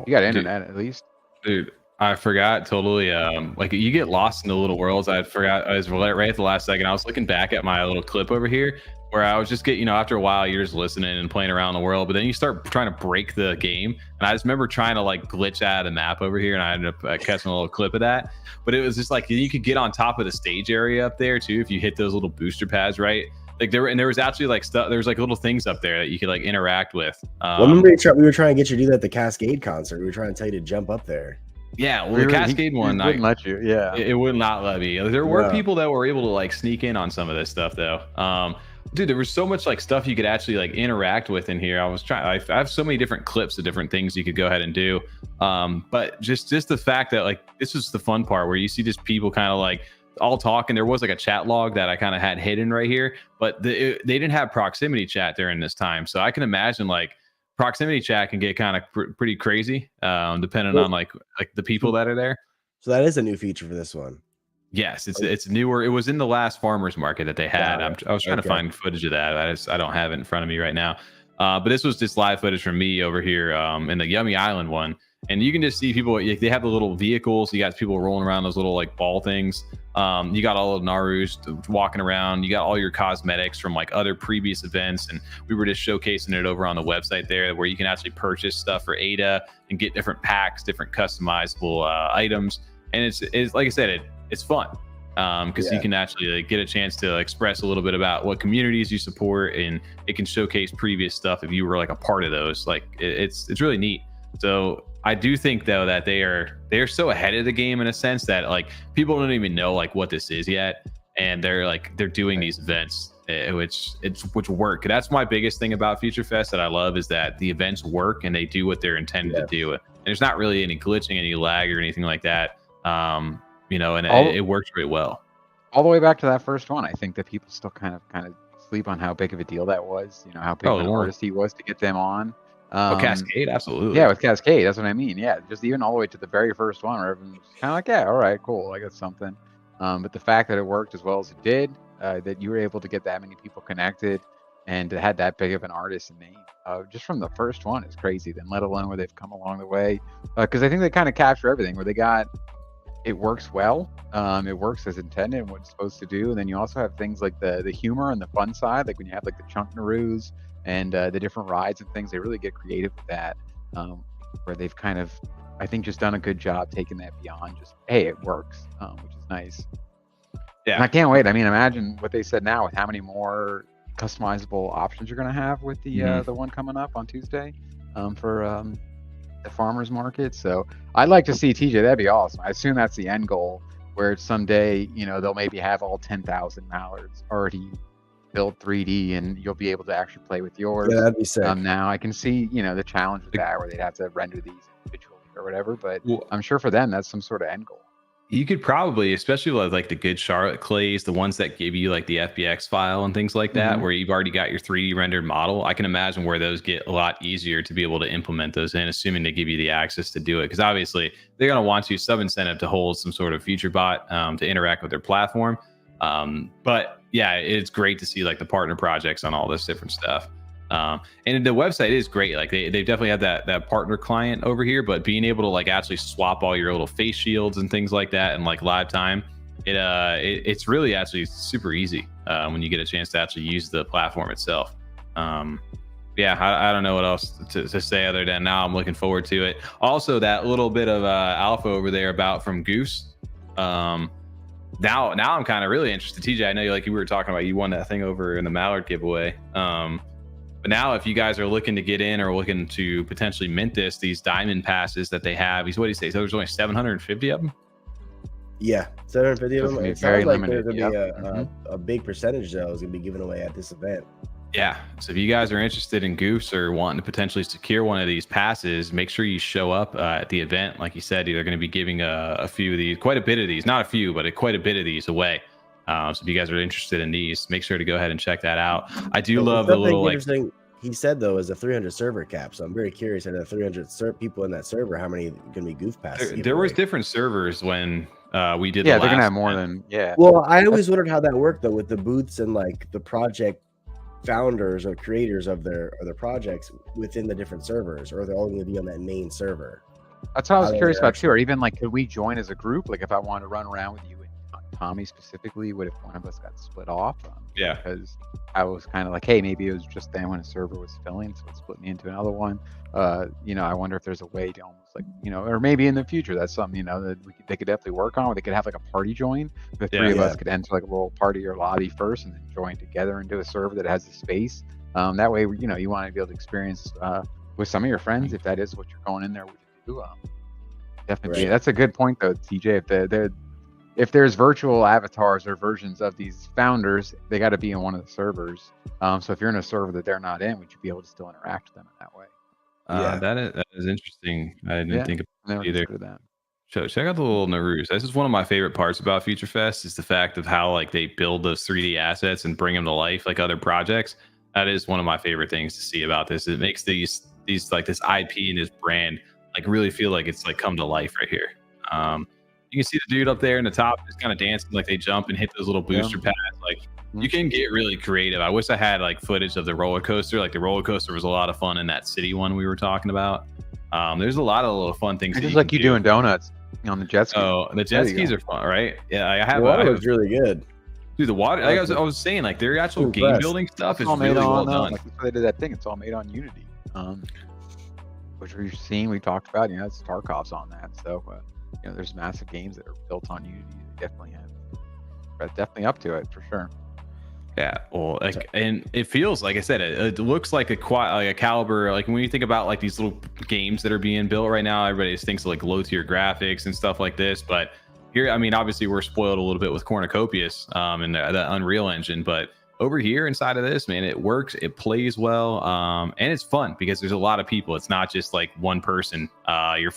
You got internet at least. Dude, I forgot totally. Like you get lost in the little worlds. I forgot. I was right at the last second. I was looking back at my little clip over here, where I was just after a while, you're just listening and playing around the world, but then you start trying to break the game. And I just remember trying to like glitch out of the map over here, and I ended up catching a little clip of that. But it was just like you could get on top of the stage area up there too if you hit those little booster pads, right? Like there was actually like stuff. There was like little things up there that you could like interact with. Remember we were trying to get you to do that at the Kaskade concert. We were trying to tell you to jump up there. Yeah, well, the Kaskade one, wouldn't let you. Yeah, it would not let me. There were people that were able to like sneak in on some of this stuff though. Dude, there was so much like stuff you could actually like interact with in here. I have so many different clips of different things you could go ahead and do. But just the fact that like this was the fun part, where you see just people kind of like all talking. There was like a chat log that I kind of had hidden right here, but they didn't have proximity chat during this time. So I can imagine like proximity chat can get kind of pretty crazy, depending on like the people that are there. So that is a new feature for this one. Yes, it's newer. It was in the last farmers market that they had. I was trying to find footage of that. I don't have it in front of me right now. But this was just live footage from me over here in the Yummi Island one. And you can just see people, they have the little vehicles. You got people rolling around those little like ball things. You got all of Narus walking around. You got all your cosmetics from like other previous events. And we were just showcasing it over on the website there, where you can actually purchase stuff for ADA and get different packs, different customizable items. And it's like I said, it's fun because you can actually like, get a chance to express a little bit about what communities you support, and it can showcase previous stuff if you were like a part of those. Like it's really neat. So I do think though that they're so ahead of the game in a sense that like people don't even know like what this is yet, and they're doing these events which work. That's my biggest thing about FutureFest that I love, is that the events work and they do what they're intended to do. And there's not really any glitching, any lag or anything like that. It works very well. All the way back to that first one, I think that people still kind of sleep on how big of a deal that was. You know, how big of an artist he was to get them on. Kaskade, absolutely. Yeah, with Kaskade, that's what I mean. Yeah, just even all the way to the very first one, where everyone's kind of like, yeah, all right, cool, I got something. But the fact that it worked as well as it did, that you were able to get that many people connected, and it had that big of an artist name, just from the first one is crazy. Then let alone where they've come along the way, because I think they kind of capture everything. Where they got, it works well, it works as intended and what it's supposed to do. And then you also have things like the humor and the fun side, like when you have like the chunk Narus and the different rides and things. They really get creative with that, where they've kind of, I think, just done a good job taking that beyond just, hey, it works, which is nice. Yeah. And I can't wait. I mean, imagine what they said now with how many more customizable options you're going to have with the one coming up on Tuesday for the farmers market. So I'd like to see TJ. That'd be awesome. I assume that's the end goal, where someday, they'll maybe have all 10,000 mallards already built 3D, and you'll be able to actually play with yours. Yeah, that'd be sick. Now I can see, the challenge with that, where they'd have to render these individually or whatever. But I'm sure for them, that's some sort of end goal. You could probably, especially with like the good Charlotte clays, the ones that give you like the FBX file and things like that, where you've already got your 3D rendered model. I can imagine where those get a lot easier to be able to implement those in, assuming they give you the access to do it. Because obviously they're going to want you some incentive to hold some sort of future bot to interact with their platform. But yeah, it's great to see like the partner projects on all this different stuff. And the website is great. Like they definitely have that partner client over here, but being able to like actually swap all your little face shields and things like that in like live time, it's really actually super easy when you get a chance to actually use the platform itself. Yeah, I don't know what else to say other than now I'm looking forward to it. Also, that little bit of alpha over there about from Goofs. Now I'm kind of really interested. TJ, I know you were talking about, you won that thing over in the Mallard giveaway. But now if you guys are looking to get in or looking to potentially mint these diamond passes that they have, what do you say? So there's only 750 of them? Yeah, 750 of them. It very sounds like limited. there's going to be a big percentage, though, is going to be given away at this event. Yeah, so if you guys are interested in Goofs or wanting to potentially secure one of these passes, make sure you show up at the event. Like you said, they're going to be giving a few of these, quite a bit of these, not a few, but quite a bit of these away. So if you guys are interested in these, make sure to go ahead and check that out. I do love the little interesting he said though is a 300 server cap. So I'm very curious out of the 300 people in that server, how many going to be goof passes? There was different servers when we did. Yeah, they're gonna have more than Well, I always wondered how that worked though with the booths and like the project founders or creators of their projects within the different servers, or they're all going to be on that main server. That's what I was curious about too. Or even like, could we join as a group? Like if I wanted to run around with you and Tommy specifically, what if one of us got split off? Yeah, because I was kind of like, hey, maybe it was just then when a server was filling, so it split me into another one. I wonder if there's a way to almost like, or maybe in the future that's something that they could definitely work on, where they could have like a party join. The three of us could enter like a little party or lobby first, and then join together into a server that has the space. That way, you want to be able to experience with some of your friends, if that is what you're going in there with to do. Definitely, that's a good point though, TJ. If there's virtual avatars or versions of these founders, they got to be in one of the servers. So if you're in a server that they're not in, would you be able to still interact with them in that way? That is interesting. I didn't think about it either. That. So check out the little Narus. This is one of my favorite parts about FutureFest, is the fact of how like they build those 3D assets and bring them to life like other projects. That is one of my favorite things to see about this. It makes these like this IP and this brand like really feel like it's like come to life right here. You can see the dude up there in the top just kind of dancing, like they jump and hit those little booster pads. Like you can get really creative. I wish I had like footage of the roller coaster. Like the roller coaster was a lot of fun in that city one we were talking about. There's a lot of little fun things. Just like you doing donuts on the jet ski. Oh, the jet skis are fun, right? Yeah, I have. The water was really good. Dude, the water. Like I was saying, like their actual game building stuff is really well done. Like they did that thing. It's all made on Unity, which we've seen. We talked about. It's Tarkov's on that. So. There's massive games that are built on Unity. They definitely have, definitely up to it for sure. Yeah, well, and it feels like I said, it looks like a caliber. Like when you think about like these little games that are being built right now, everybody just thinks of like low tier graphics and stuff like this. But here, I mean, obviously we're spoiled a little bit with Cornucopias and the Unreal Engine, but over here inside of this, man, it works, it plays well, and it's fun because there's a lot of people. It's not just like one person.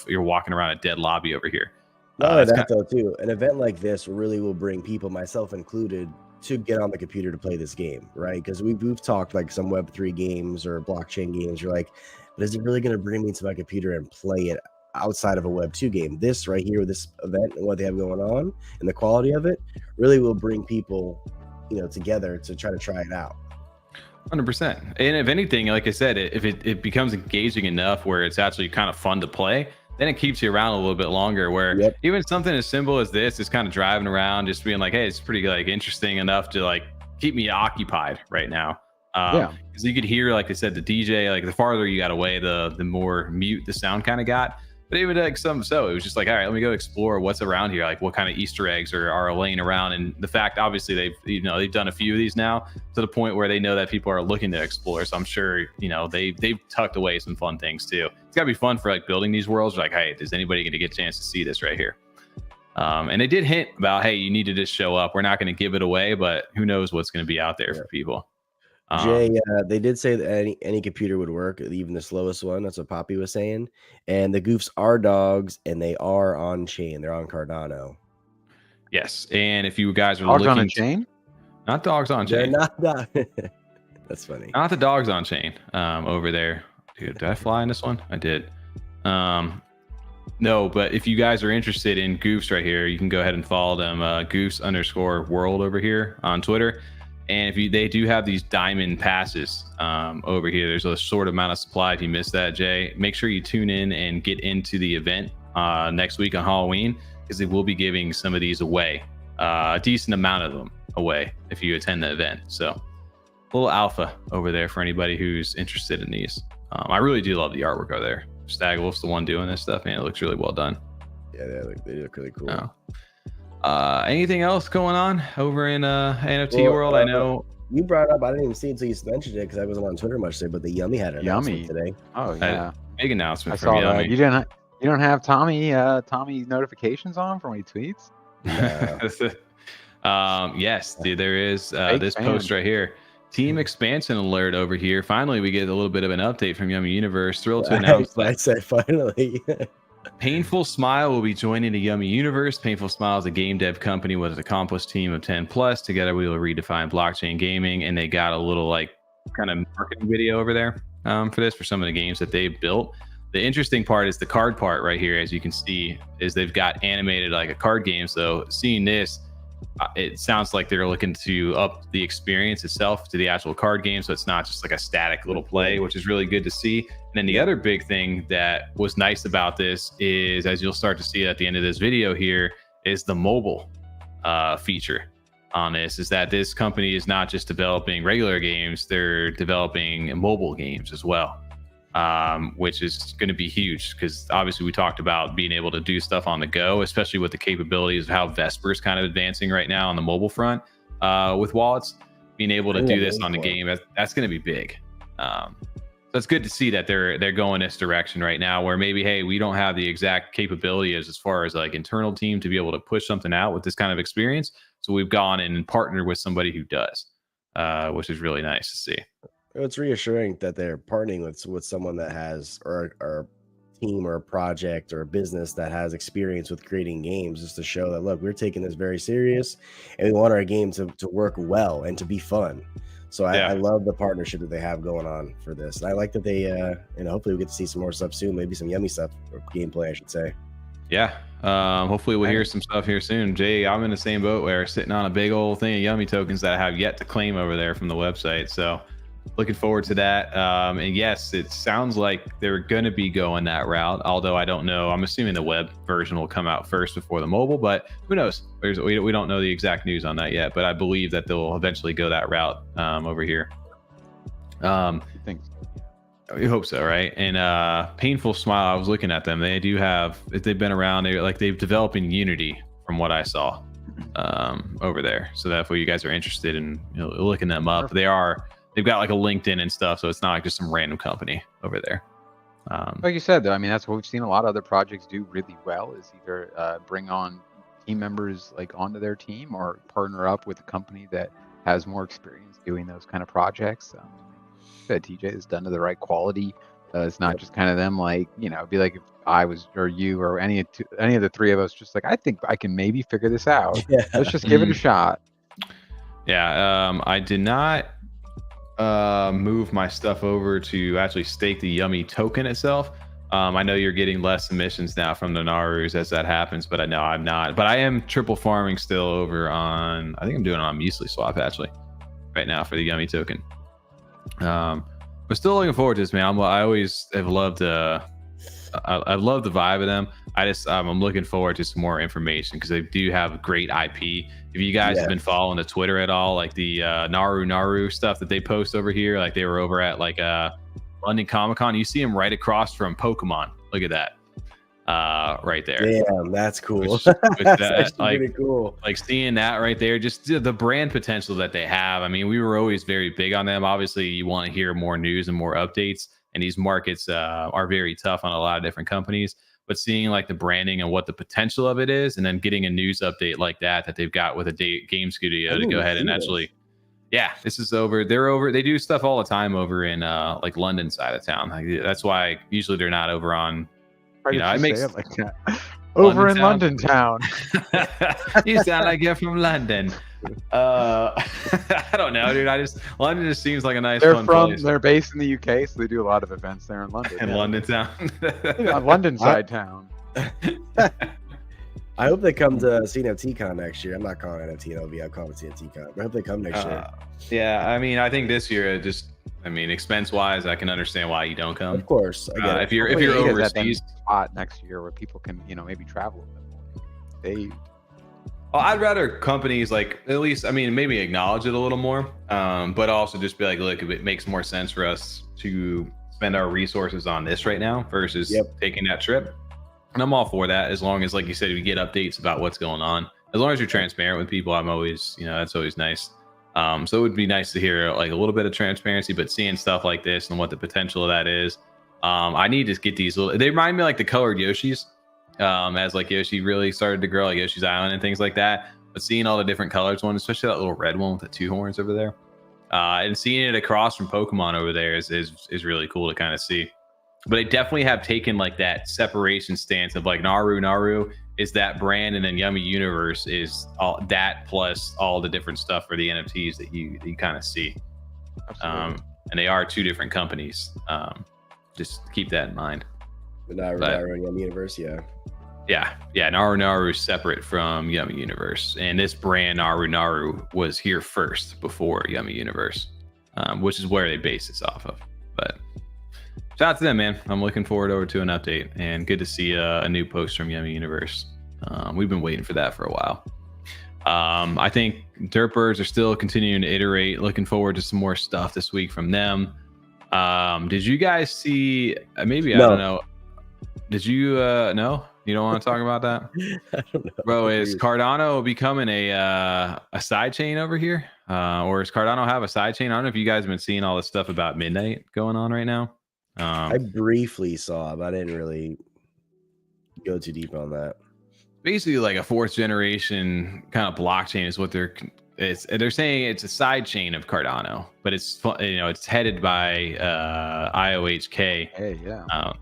You're walking around a dead lobby over here. Though too, an event like this really will bring people, myself included, to get on the computer to play this game, right? Because we've talked like some Web3 games or blockchain games. You're like, but is it really going to bring me to my computer and play it outside of a Web2 game? This right here with this event and what they have going on and the quality of it really will bring people together to try it out. 100%. And if anything, like I said, if it becomes engaging enough where it's actually kind of fun to play, then it keeps you around a little bit longer, where even something as simple as this is kind of driving around, just being like, hey, it's pretty like interesting enough to like keep me occupied right now. Because you could hear, like I said, the DJ, like the farther you got away, the more mute the sound kind of got. But even like it was just like, all right, let me go explore what's around here, like what kind of Easter eggs are laying around. And the fact, obviously, they've done a few of these now to the point where they know that people are looking to explore. So I'm sure they've tucked away some fun things too. It's gotta be fun for like building these worlds. Like, hey, is anybody going to get a chance to see this right here? And they did hint about, hey, you need to just show up. We're not going to give it away, but who knows what's going to be out there for people. Jay, they did say that any computer would work, even the slowest one. That's what Papi was saying. And the Goofs are dogs, and they are on chain. They're on Cardano. Yes, and if you guys are dogs looking on a chain, not dogs on chain. They're not. That's funny. Not the dogs on chain. Over there, dude. Did I fly in this one? I did. No, but if you guys are interested in Goofs right here, you can go ahead and follow them. Goofs_world over here on Twitter. And they do have these diamond passes over here. There's a short amount of supply. If you missed that, Jay, make sure you tune in and get into the event next week on Halloween, because they will be giving some of these away, a decent amount of them away if you attend the event. So a little alpha over there for anybody who's interested in these. I really do love the artwork over there. Stag Wolf's the one doing this stuff, man. It looks really well done. Yeah, they look really cool. Anything else going on over in NFT world? I know you brought it up. I didn't even see it until you mentioned it because I wasn't on Twitter much today. But the Yummi had an announcement today. Oh yeah, big announcement. I saw that. You don't have Tommy notifications on from when he tweets? Yes, dude, there is this post right here. Team expansion alert over here. Finally, we get a little bit of an update from Yummi Universe. Thrilled to announce that. I said finally. Painful Smile will be joining the Yummi Universe. Painful Smile is a game dev company with an accomplished team of 10 plus. Together, we will redefine blockchain gaming. And they got a little like kind of marketing video over there for some of the games that they've built. The interesting part is the card part right here. As you can see, is they've got animated like a card game. So seeing this, it sounds like they're looking to up the experience itself to the actual card game. So it's not just like a static little play, which is really good to see. And then the other big thing that was nice about this is, as you'll start to see at the end of this video here, is the mobile feature on this, is that this company is not just developing regular games, they're developing mobile games as well. Which is going to be huge, because obviously we talked about being able to do stuff on the go, especially with the capabilities of how Vesper's kind of advancing right now on the mobile front with wallets. Being able to do this on the game, that's going to be big. So it's good to see that they're going this direction right now, where maybe, hey, we don't have the exact capability as far as like internal team to be able to push something out with this kind of experience. So we've gone in and partnered with somebody who does, which is really nice to see. It's reassuring that they're partnering with someone that has, or a team or a project or a business that has experience with creating games, just to show that, look, we're taking this very serious and we want our game to work well and to be fun. So I love the partnership that they have going on for this. And I like that they, hopefully we get to see some more stuff soon, maybe some Yummi stuff, or gameplay, I should say. Yeah. Hopefully we'll hear some stuff here soon. Jay, I'm in the same boat where sitting on a big old thing of Yummi tokens that I have yet to claim over there from the website. So looking forward to that. And yes, it sounds like they're going to be going that route, although I don't know. I'm assuming the web version will come out first before the mobile, but who knows? We don't know the exact news on that yet, but I believe that they'll eventually go that route over here. We hope so, right? And Painful Smile, I was looking at them. They've been around. They've developed in Unity from what I saw over there. So that's what you guys are interested in looking them up. They've got like a LinkedIn and stuff, so it's not like just some random company over there. Like you said, though, I mean, that's what we've seen a lot of other projects do really well, is either bring on team members like onto their team, or partner up with a company that has more experience doing those kind of projects. That TJ has done to the right quality. It's not just kind of them like, it'd be like if I was, or you, or any of the three of us, just like, I think I can maybe figure this out. Yeah. Let's just give it a shot. Yeah, I did not move my stuff over to actually stake the Yummi token itself. I know you're getting less emissions now from the Narus as that happens, but I know I'm not. But I am triple farming still over on, I think I'm doing it on Muesli Swap actually right now for the Yummi token. But still looking forward to this, man. I always have loved I love the vibe of them. I'm looking forward to some more information, because they do have great IP. If you guys have been following the Twitter at all, like the Naru Naru stuff that they post over here, like they were over at like London Comic Con, you see them right across from Pokemon. Look at that. right there. Damn, that's cool. That's actually pretty cool. Like seeing that right there, just the brand potential that they have. I mean, we were always very big on them. Obviously, you want to hear more news and more updates, and these markets are very tough on a lot of different companies. But seeing like the branding and what the potential of it is, and then getting a news update like that they've got with a game studio to go ahead and actually, yeah, this is over. They're over. They do stuff all the time over in like London side of town. Like, that's why usually they're not over on. You know, it makes it like that. Over in London town. You sound like you're from London. I don't know, dude. London just seems like a nice. Fun place. They're based in the UK, so they do a lot of events there in London. London town. London side town. I hope they come to CNFT.Con next year. I'm not calling NFT and LV. I'm calling it CNFT.Con. I hope they come next year. Yeah, I mean, I think this year expense wise, I can understand why you don't come. Of course, I get it. If you're overseas, spot next year where people can maybe travel a bit more. I'd rather companies like at least maybe acknowledge it a little more, but also just be like, look, if it makes more sense for us to spend our resources on this right now versus taking that trip. And I'm all for that, as long as, like you said, we get updates about what's going on. As long as you're transparent with people, I'm always, that's always nice. So it would be nice to hear like a little bit of transparency, but seeing stuff like this and what the potential of that is. I need to get these they remind me like the colored Yoshis, as like Yoshi really started to grow, like Yoshi's Island and things like that. But seeing all the different colors one, especially that little red one with the 2 horns over there, and seeing it across from Pokemon over there is really cool to kind of see. But they definitely have taken like that separation stance of like Naru is that brand, and then Yummi Universe is all that plus all the different stuff for the NFTs that you kind of see. And they are 2 different companies. Just keep that in mind. But Naru and Yummi Universe, yeah. Naru is separate from Yummi Universe, and this brand Naru was here first before Yummi Universe, which is where they base this off of. But shout out to them, man. I'm looking forward over to an update, and good to see a new post from Yummi Universe. We've been waiting for that for a while. I think Derpers are still continuing to iterate. Looking forward to some more stuff this week from them. Did you guys see? Maybe No. I don't know. Did you? No, you don't want to talk about that, I don't know. bro. Is Cardano becoming a sidechain over here, or does Cardano have a sidechain? I don't know if you guys have been seeing all this stuff about midnight going on right now. I briefly saw, but I didn't really go too deep on that. Basically, like a 4th generation kind of blockchain is what they're saying. It's a side chain of Cardano, but it's headed by IOHK. Hey, yeah.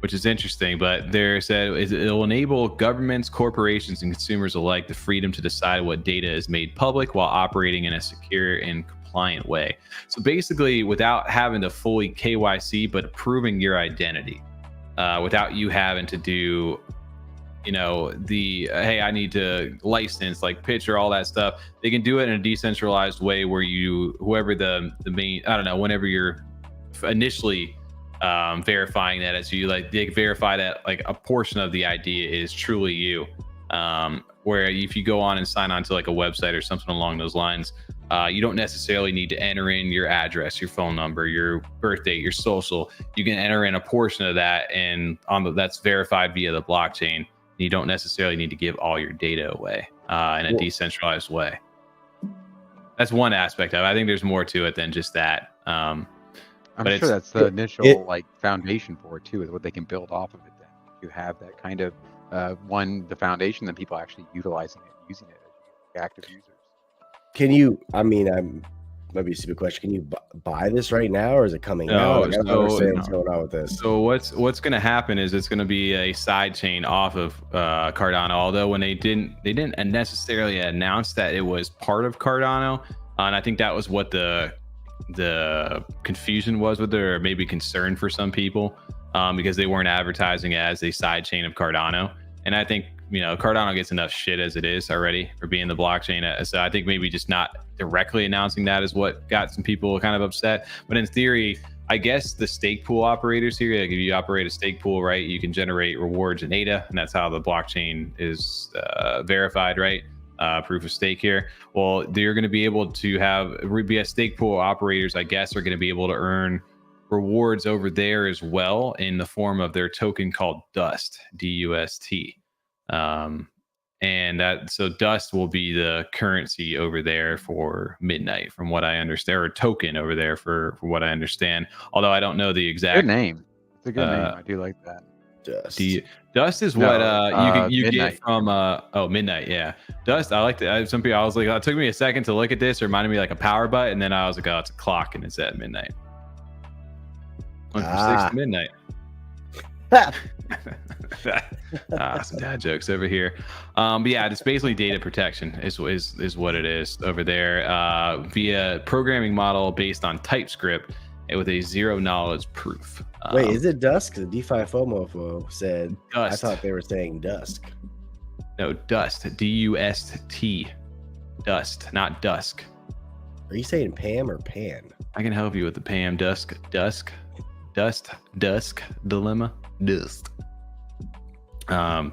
Which is interesting, but they said it will enable governments, corporations, and consumers alike the freedom to decide what data is made public while operating in a secure and compliant way. So basically, without having to fully KYC, but proving your identity, without you having to do, hey, I need to license, like picture, all that stuff. They can do it in a decentralized way where whoever the main, I don't know, whenever you're initially verifying that as you, like, they verify that like a portion of the idea is truly you. Where if you go on and sign on to like a website or something along those lines, you don't necessarily need to enter in your address, your phone number, your birth date, your social. You can enter in a portion of that, and that's verified via the blockchain. You don't necessarily need to give all your data away in a decentralized way. That's one aspect of it. I think there's more to it than just that. I'm sure that's the initial foundation for it too, is what they can build off of it. Then you have that kind of the foundation, then people actually utilizing it, using it as active users. Can you? I mean, I'm maybe a stupid question. Can you buy this right now, or is it coming out? I don't understand what's going on with this. So what's going to happen is it's going to be a side chain off of Cardano. Although when they didn't necessarily announce that it was part of Cardano, and I think that was what the confusion was with it, or maybe concern for some people, because they weren't advertising as a side chain of Cardano. And I think Cardano gets enough shit as it is already for being the blockchain. So I think maybe just not directly announcing that is what got some people kind of upset. But in theory, I guess the stake pool operators here, like if you operate a stake pool, right, you can generate rewards in ADA, and that's how the blockchain is verified, right? Proof of stake here. Well, they're going to be able to have stake pool operators, I guess, are going to be able to earn rewards over there as well in the form of their token called Dust, D-U-S-T. And so Dust will be the currency over there for midnight, from what I understand, or token over there for what I understand. Although I don't know the exact good name. It's a good name. I do like that. Dust. Dust is what you get from midnight. Yeah, Dust. I like to. Some people, I was like, it took me a second to look at this. It reminded me like a power butt, and then I was like, oh, it's a clock, and it's at midnight. Went from 6 to midnight. Some dad jokes over here. But yeah, it's basically data protection is what it is over there, via programming model based on TypeScript with a zero knowledge proof. Wait, is it Dusk? The DeFi FOMO said Dust. I thought they were saying Dusk. No, Dust. D-U-S-T. Dust, not Dusk. Are you saying Pam or Pan? I can help you with the Pam Dusk dilemma. Dust. Yeah,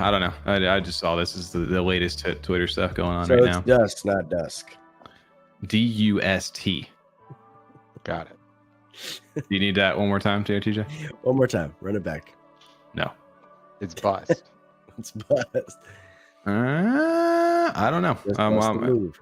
I don't know. I just saw this is the latest Twitter stuff going on right now. So it's Dust, not Dusk. D-U-S-T. Got it. Do you need that one more time, TJ? One more time. Run it back. No. It's bust. It's Bust. I don't know. Move.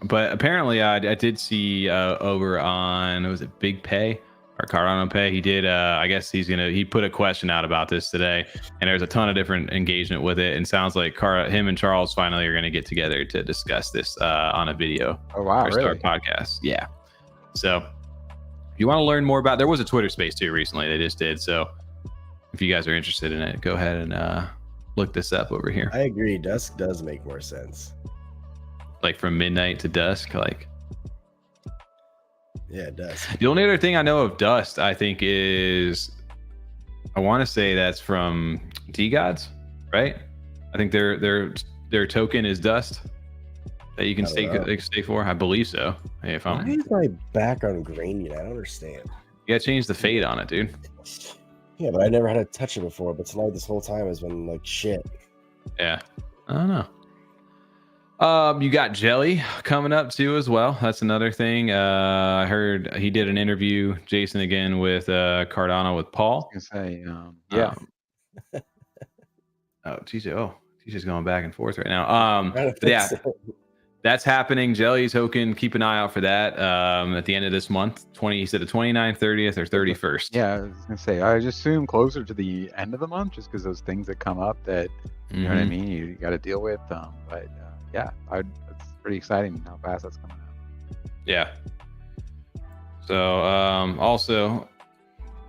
But apparently, I did see over on, was it Big Pay or CardanoPapi? He did. I guess he put a question out about this today, and there's a ton of different engagement with it. And sounds like him and Charles finally are going to get together to discuss this on a video. Oh wow! Or start podcast. Yeah. So if you want to learn more about, there was a Twitter space too recently they just did. So if you guys are interested in it, go ahead and look this up over here. I agree. Dusk does make more sense. Like from midnight to dusk, like. Yeah, Dusk. The only other thing I know of Dust, I think, is I want to say that's from DeGods, right? I think their token is Dust that you can stake for. I believe so. Hey, why is my background grainy? I don't understand. You gotta change the fade on it, dude. Yeah, but I never had to touch it before. But tonight, this whole time has been like shit. Yeah, I don't know. You got Jelly coming up too as well. That's another thing. I heard he did an interview, Jason, again with Cardano with Paul. I was gonna say, yeah. TJ's going back and forth right now. Yeah, that's happening. Jelly token. Keep an eye out for that. At the end of this month, he said the 29th, 30th, or 31st. Yeah, I was gonna say. I just assume closer to the end of the month, just because those things that come up that you know what I mean. You got to deal with. But yeah, it's pretty exciting how fast that's coming out. Yeah. So also,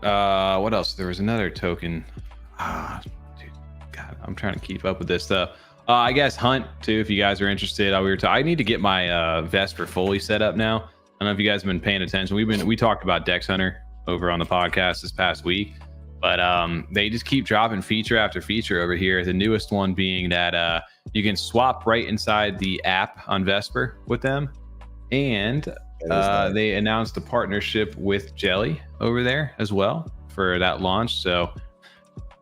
what else? There was another token. Dude, God, I'm trying to keep up with this stuff. I guess Hunt too, if you guys are interested. I need to get my Vesper fully set up now. I don't know if you guys have been paying attention. We talked about DEXHunter over on the podcast this past week, but they just keep dropping feature after feature over here. The newest one being that you can swap right inside the app on Vesper with them, and they announced a partnership with Jelly over there as well for that launch. So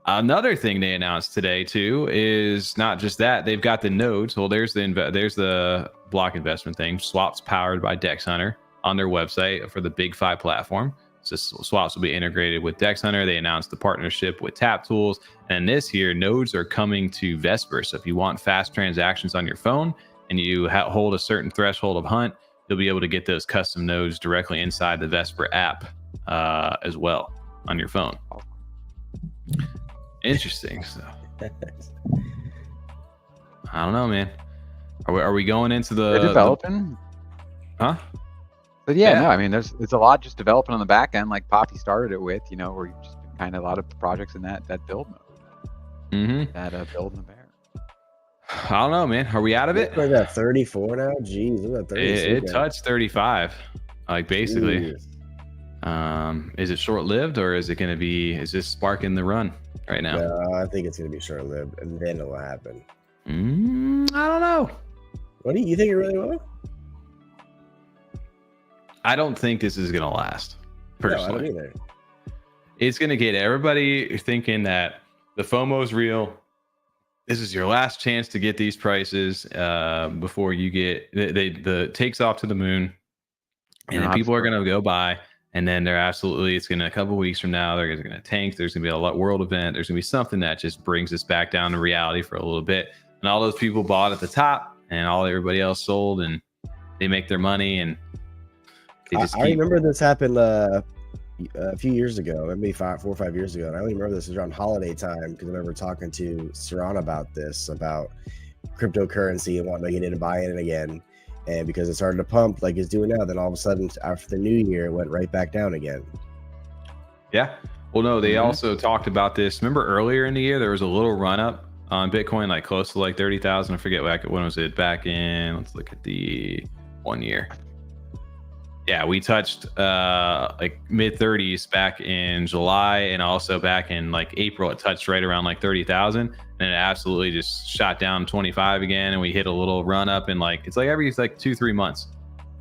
another thing they announced today too is not just that, they've got the nodes. Well, there's the block investment thing. Swaps powered by DEXHunter on their website for the Big Five platform. So swaps will be integrated with DEXHunter. They announced the partnership with NFAFA, and this year nodes are coming to Vesper. So if you want fast transactions on your phone and you hold a certain threshold of Hunt, you'll be able to get those custom nodes directly inside the Vesper app as well on your phone. Interesting. So I don't know, man. Are we going into the developing? Huh? But yeah, no, I mean, it's a lot just developing on the back end, like Papi started it with, where you've just been kind of a lot of projects in that build mode. That build in the bear. I don't know, man. Are we out of it? Like that 34 now? Jeez, look at 30. It touched 35, like basically. Jeez. Is it short-lived, or is this sparking the run right now? No, I think it's gonna be short-lived, and then it'll happen. I don't know. What do you think it really will? I don't think this is gonna last. Personally, no, I don't either. It's gonna get everybody thinking that the FOMO is real. This is your last chance to get these prices before you get the takes off to the moon, and then people are gonna go buy. And then it's going to, a couple weeks from now, they're going to tank. There's going to be a world event. There's going to be something that just brings us back down to reality for a little bit. And all those people bought at the top and everybody else sold, and they make their money. And they just I remember this happened a few years ago, maybe 4 or 5 years ago. And I only remember this was around holiday time because I remember talking to Saran about cryptocurrency and wanting to get in and buy in again. And because it started to pump like it's doing now, then all of a sudden after the new year, it went right back down again. Yeah. Well, no, they also talked about this. Remember earlier in the year, there was a little run up on Bitcoin, like close to like 30,000. I forget when was it back in, let's look at the 1 year. Yeah, we touched like mid 30s back in July, and also back in like April, it touched right around like 30,000. And it absolutely just shot down 25 again, and we hit a little run up, and like it's like every 2-3 months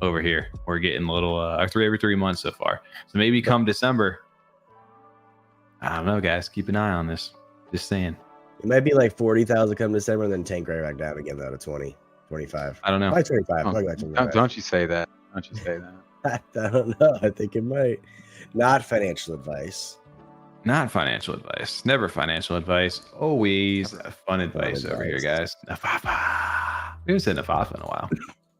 over here we're getting a little every 3 months so far. So maybe come December, I don't know, guys, keep an eye on this. Just saying, it might be like 40,000 come December and then tank right back down again though to 20, 25. I don't know. Probably 25. Don't you say that? Don't you say that? I don't know. I think it might. Not financial advice. Not financial advice. Never financial advice. Always fun advice over here, guys. NFAFA. We haven't said NFAFA in a while.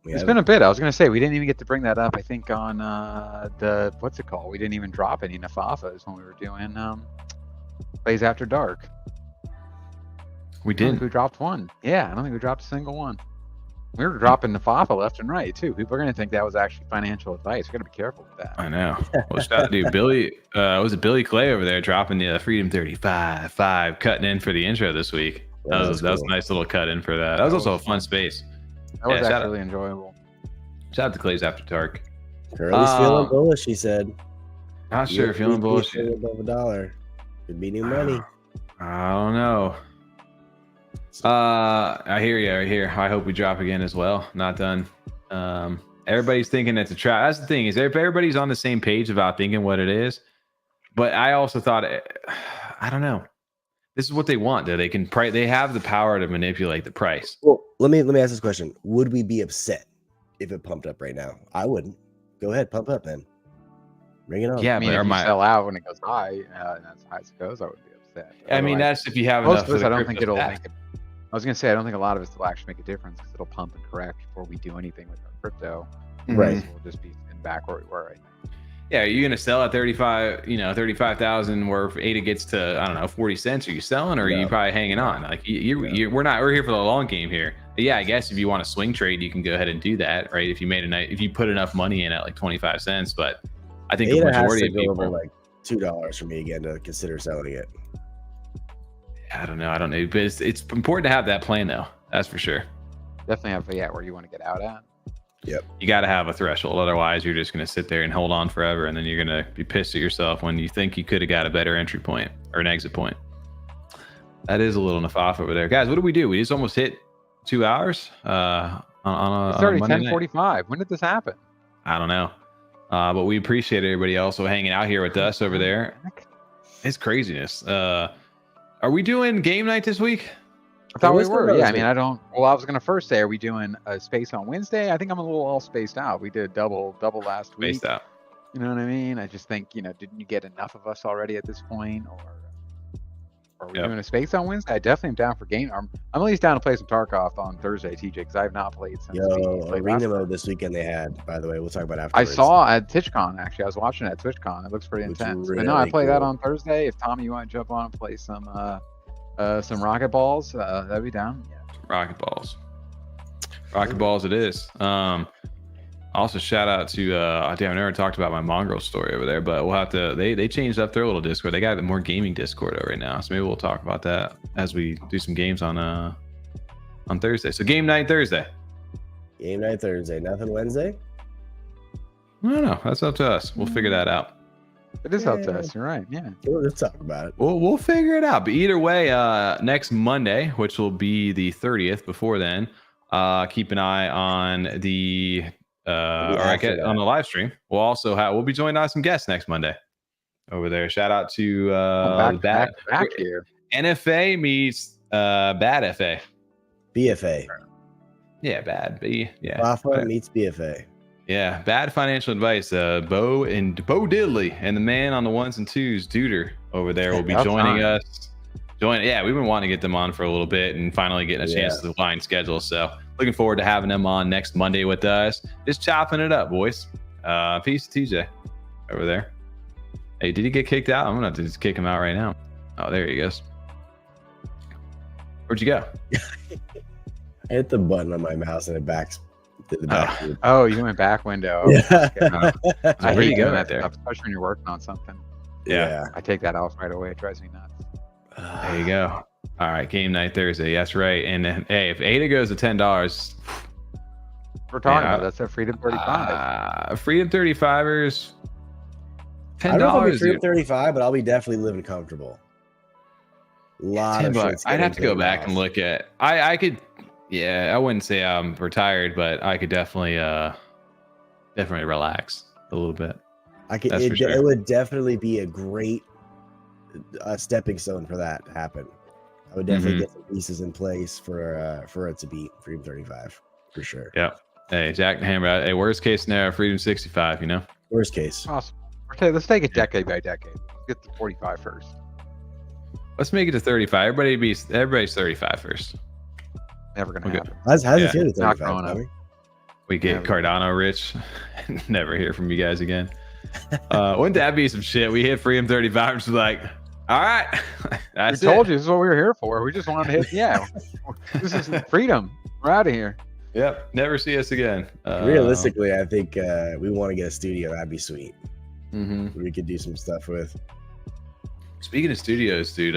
It's been a bit. I was going to say, we didn't even get to bring that up, I think, on the, what's it called? We didn't even drop any NFAFAs when we were doing Plays After Dark. We I don't didn't. think we dropped one. Yeah, I don't think we dropped a single one. We were dropping NFAFA left and right, too. People are going to think that was actually financial advice. We got to be careful with that. I know. Well, shout out to Billy. Was it Billy Clay over there dropping the Freedom 35 cutting in for the intro this week? Yeah, that was a nice little cut in for that. That was also a fun space. That was actually really enjoyable. Shout out to Clay's After Dark. Curly's feeling bullish, he said. Not sure, feeling bullish. Above $1. Could be new money. I don't know. I hear you. I hope we drop again as well. Not done. Everybody's thinking it's a trap. That's the thing, is if everybody's on the same page about thinking what it is, but I also thought, I don't know. This is what they want. They have the power to manipulate the price. Well, let me ask this question. Would we be upset if it pumped up right now? I wouldn't. Go ahead, pump up then. Bring it on. Yeah, I mean, if you sell out when it goes high, and that's how it goes, I would be upset. I mean, that's if you have most enough. of us, I don't think it'll make it. I was gonna say, I don't think a lot of us will actually make a difference because it'll pump and correct before we do anything with our crypto. Right. So we'll just be sitting back where we were right now. Yeah, are you gonna sell at 35,000 where ADA gets to, I don't know, 40 cents? Are you selling, or are you probably hanging on? Like we're here for the long game here. But yeah, I guess if you want to swing trade, you can go ahead and do that, right? If you put enough money in at like 25 cents, but I think the majority of people over like $2 for me again to consider selling it. I don't know, but it's important to have that plan though. That's for sure. Definitely have where you want to get out at. Yep. You got to have a threshold. Otherwise, you're just going to sit there and hold on forever. And then you're going to be pissed at yourself when you think you could have got a better entry point or an exit point. That is a little NFAFA over there. Guys, what did we do? We just almost hit 2 hours on it's already 10:45. When did this happen? I don't know. But we appreciate everybody also hanging out here with us over there. It's craziness. Are we doing game night this week? I thought we were. Yeah, I mean, I was going to first say, are we doing a space on Wednesday? I think I'm a little all spaced out. We did double last week. Spaced out. You know what I mean? I just think, didn't you get enough of us already at this point? Or are we doing a space on Wednesday? I definitely am down for game. I'm at least down to play some Tarkov on Thursday, TJ, because I have not played since. Arena mode this weekend they had, by the way. We'll talk about afterwards. I saw at TwitchCon, actually. I was watching it at TwitchCon. It looks pretty intense. Really, but no, I play that on Thursday. If Tommy, you want to jump on and play some rocket balls, that'd be down. Yeah. Rocket balls it is. Also shout out to I never talked about my mongrel story over there, but we'll have to they changed up their little Discord. They got the more gaming Discord right now, so maybe we'll talk about that as we do some games on Thursday. So game night Thursday, nothing Wednesday. I don't know, that's up to us. We'll figure that out. It is up to us. You're right. Yeah. Let's talk about it. We'll figure it out. But either way, next Monday, which will be the 30th, before then, keep an eye on the on the live stream. We'll be joined by some guests next Monday over there. Shout out to back here. NFA meets Bad FA. BFA. Yeah, Bad B. Yeah. Alpha meets BFA. Yeah, bad financial advice. Bo Diddley and the man on the ones and twos, Duder, over there will be joining us. Yeah, we've been wanting to get them on for a little bit and finally getting a chance to align schedule. So looking forward to having them on next Monday with us. Just chopping it up, boys. Peace to TJ over there. Hey, did he get kicked out? I'm gonna have to just kick him out right now. Oh, there he goes. Where'd you go? I hit the button on my mouse and it backs to the back. Oh, you went back window. I hear you go out there. Especially when you're working on something. Yeah. I take that off right away. It drives me nuts. There you go. All right, game night Thursday. That's right. And then, hey, if Ada goes to $10, we're talking about that's a Freedom 35. Freedom 35ers. $10. I don't know if I'll be Freedom 35, but I'll be definitely living comfortable. Lot of $10. I'd have to go back and look at. I could. Yeah, I wouldn't say I'm retired, but I could definitely relax a little bit. It would definitely be a great stepping stone for that to happen. I would definitely get some pieces in place for it to be Freedom 35 for sure. Yeah. Hey, Jack Hammer. Hey, worst case scenario, Freedom 65. You know. Worst case. Awesome. Let's take it decade by decade. Let's get to 45 first. Let's make it to 35. Everybody's 35 first. Never gonna happen. How's it feel to 35? We get Cardano rich. Never hear from you guys again. Wouldn't that be some shit? We hit Freedom 35. Just like, all right. That's told you this is what we were here for. We just wanted to hit. Yeah, this is freedom. We're out of here. Yep. Never see us again. Realistically, I think we want to get a studio. That'd be sweet. We could do some stuff with. Speaking of studios, dude,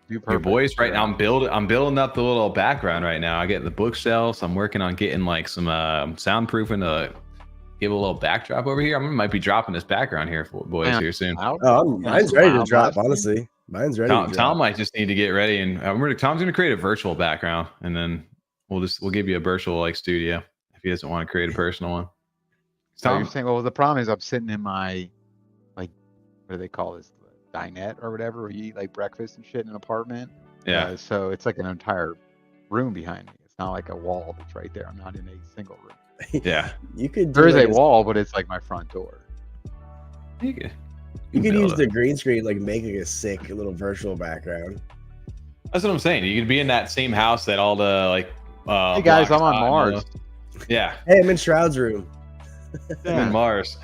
your boys right now. I'm building up the little background right now. I get the bookshelves. I'm working on getting like some soundproofing to give a little backdrop over here. I might be dropping this background here for boys here soon. Mine's ready to drop. Honestly, mine's ready. Tom might just need to get ready, and Tom's gonna create a virtual background, and then we'll give you a virtual like studio if he doesn't want to create a personal one. So you're saying, well, the problem is I'm sitting in my what do they call this? Dinette or whatever, where you eat like breakfast and shit in an apartment. Yeah. So it's like an entire room behind me. It's not like a wall that's right there. I'm not in a single room. Yeah. There is a wall, but it's like my front door. You could use the green screen, like making a sick little virtual background. That's what I'm saying. You could be in that same house that all the like. Hey guys, I'm on Mars. Yeah. Hey, I'm in Shroud's room. I'm in Mars.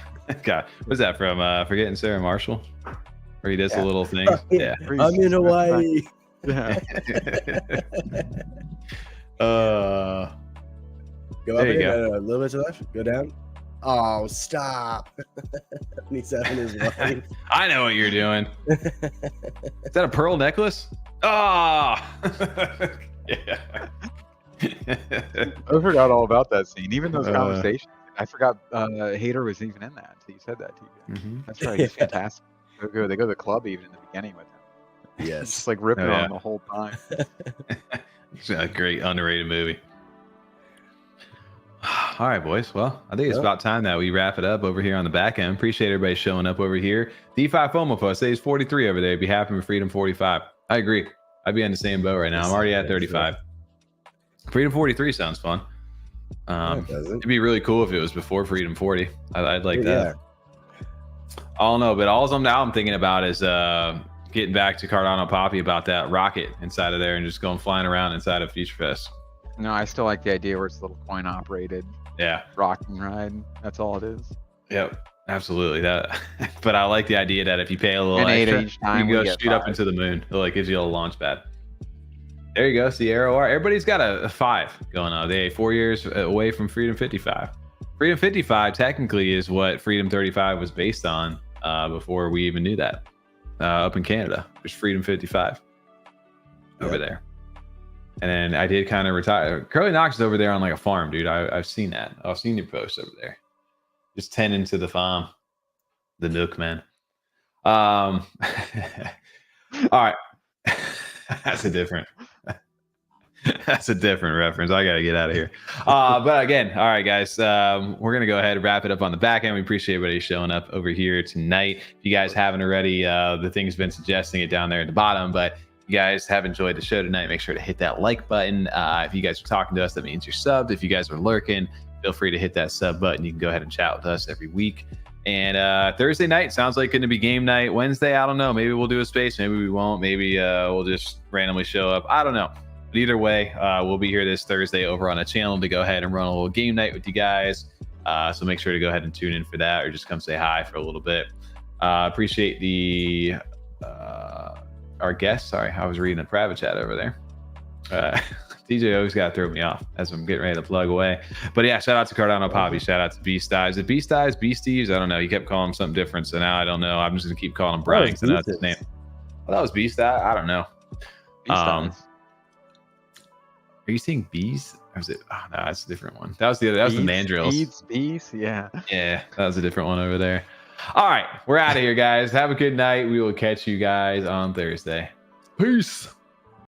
God, what's that from? Forgetting Sarah Marshall. Where he does the little things. Yeah. I'm in Hawaii. Yeah. Go up here, a little bit to the left. Go down. Oh, stop. He's having his wife. I know what you're doing. Is that a pearl necklace? Oh. Yeah. I forgot all about that scene. Even those conversations. I forgot Hater was even in that. So you said that to you. That's right. He's fantastic. They go to the club even in the beginning with him. Yes. Just like ripping on the whole time. It's a great underrated movie. All right, boys. Well, I think it's about time that we wrap it up over here on the back end. Appreciate everybody showing up over here. DeFi FOMO post says 43 over there. Be happy with Freedom 45. I agree. I'd be on the same boat right now. I'm already at 35. Freedom 43 sounds fun. It'd be really cool if it was before Freedom 40. I'd like that. I don't know, but all I'm thinking about is getting back to CardanoPapi about that rocket inside of there and just going flying around inside of FutureFest. No, I still like the idea where it's a little coin operated. Yeah. Rock and ride. That's all it is. Yep. Absolutely. But I like the idea that if you pay a little extra, you can go shoot up into the moon. It like gives you a little launch pad. There you go. See ROR. Everybody's got a 5 going on. They're 4 years away from Freedom 55. Freedom 55 technically is what Freedom 35 was based on before we even knew that. Up in Canada, there's Freedom 55 over there. And then I did kind of retire. Curly Knox is over there on like a farm, dude. I've seen that. I've seen your post over there. Just tending to the farm. The Nook, man. All right. That's a different reference. I got to get out of here. But again, all right, guys, we're going to go ahead and wrap it up on the back end. We appreciate everybody showing up over here tonight. If you guys haven't already, the thing's been suggesting it down there at the bottom, but if you guys have enjoyed the show tonight, make sure to hit that like button. If you guys are talking to us, that means you're subbed. If you guys are lurking, feel free to hit that sub button. You can go ahead and chat with us every week. And Thursday night sounds like going to be game night. Wednesday, I don't know. Maybe we'll do a space. Maybe we won't. Maybe we'll just randomly show up. I don't know. But either way, we'll be here this Thursday over on the channel to go ahead and run a little game night with you guys. So make sure to go ahead and tune in for that, or just come say hi for a little bit. Appreciate the our guest. Sorry, I was reading a private chat over there. DJ always got to throw me off as I'm getting ready to plug away. But yeah, shout out to CardanoPapi. Shout out to Beastives. The Beastives, Beastives, I don't know. You kept calling him something different, so now I don't know. I'm just going to keep calling him Brian because that's his name. Well, that was Beastives. I don't know. Are you saying bees? Or was it? Oh, no, that's a different one. That was the other. That was the mandrills. Bees, yeah. Yeah, that was a different one over there. All right, we're out of here, guys. Have a good night. We will catch you guys on Thursday. Peace.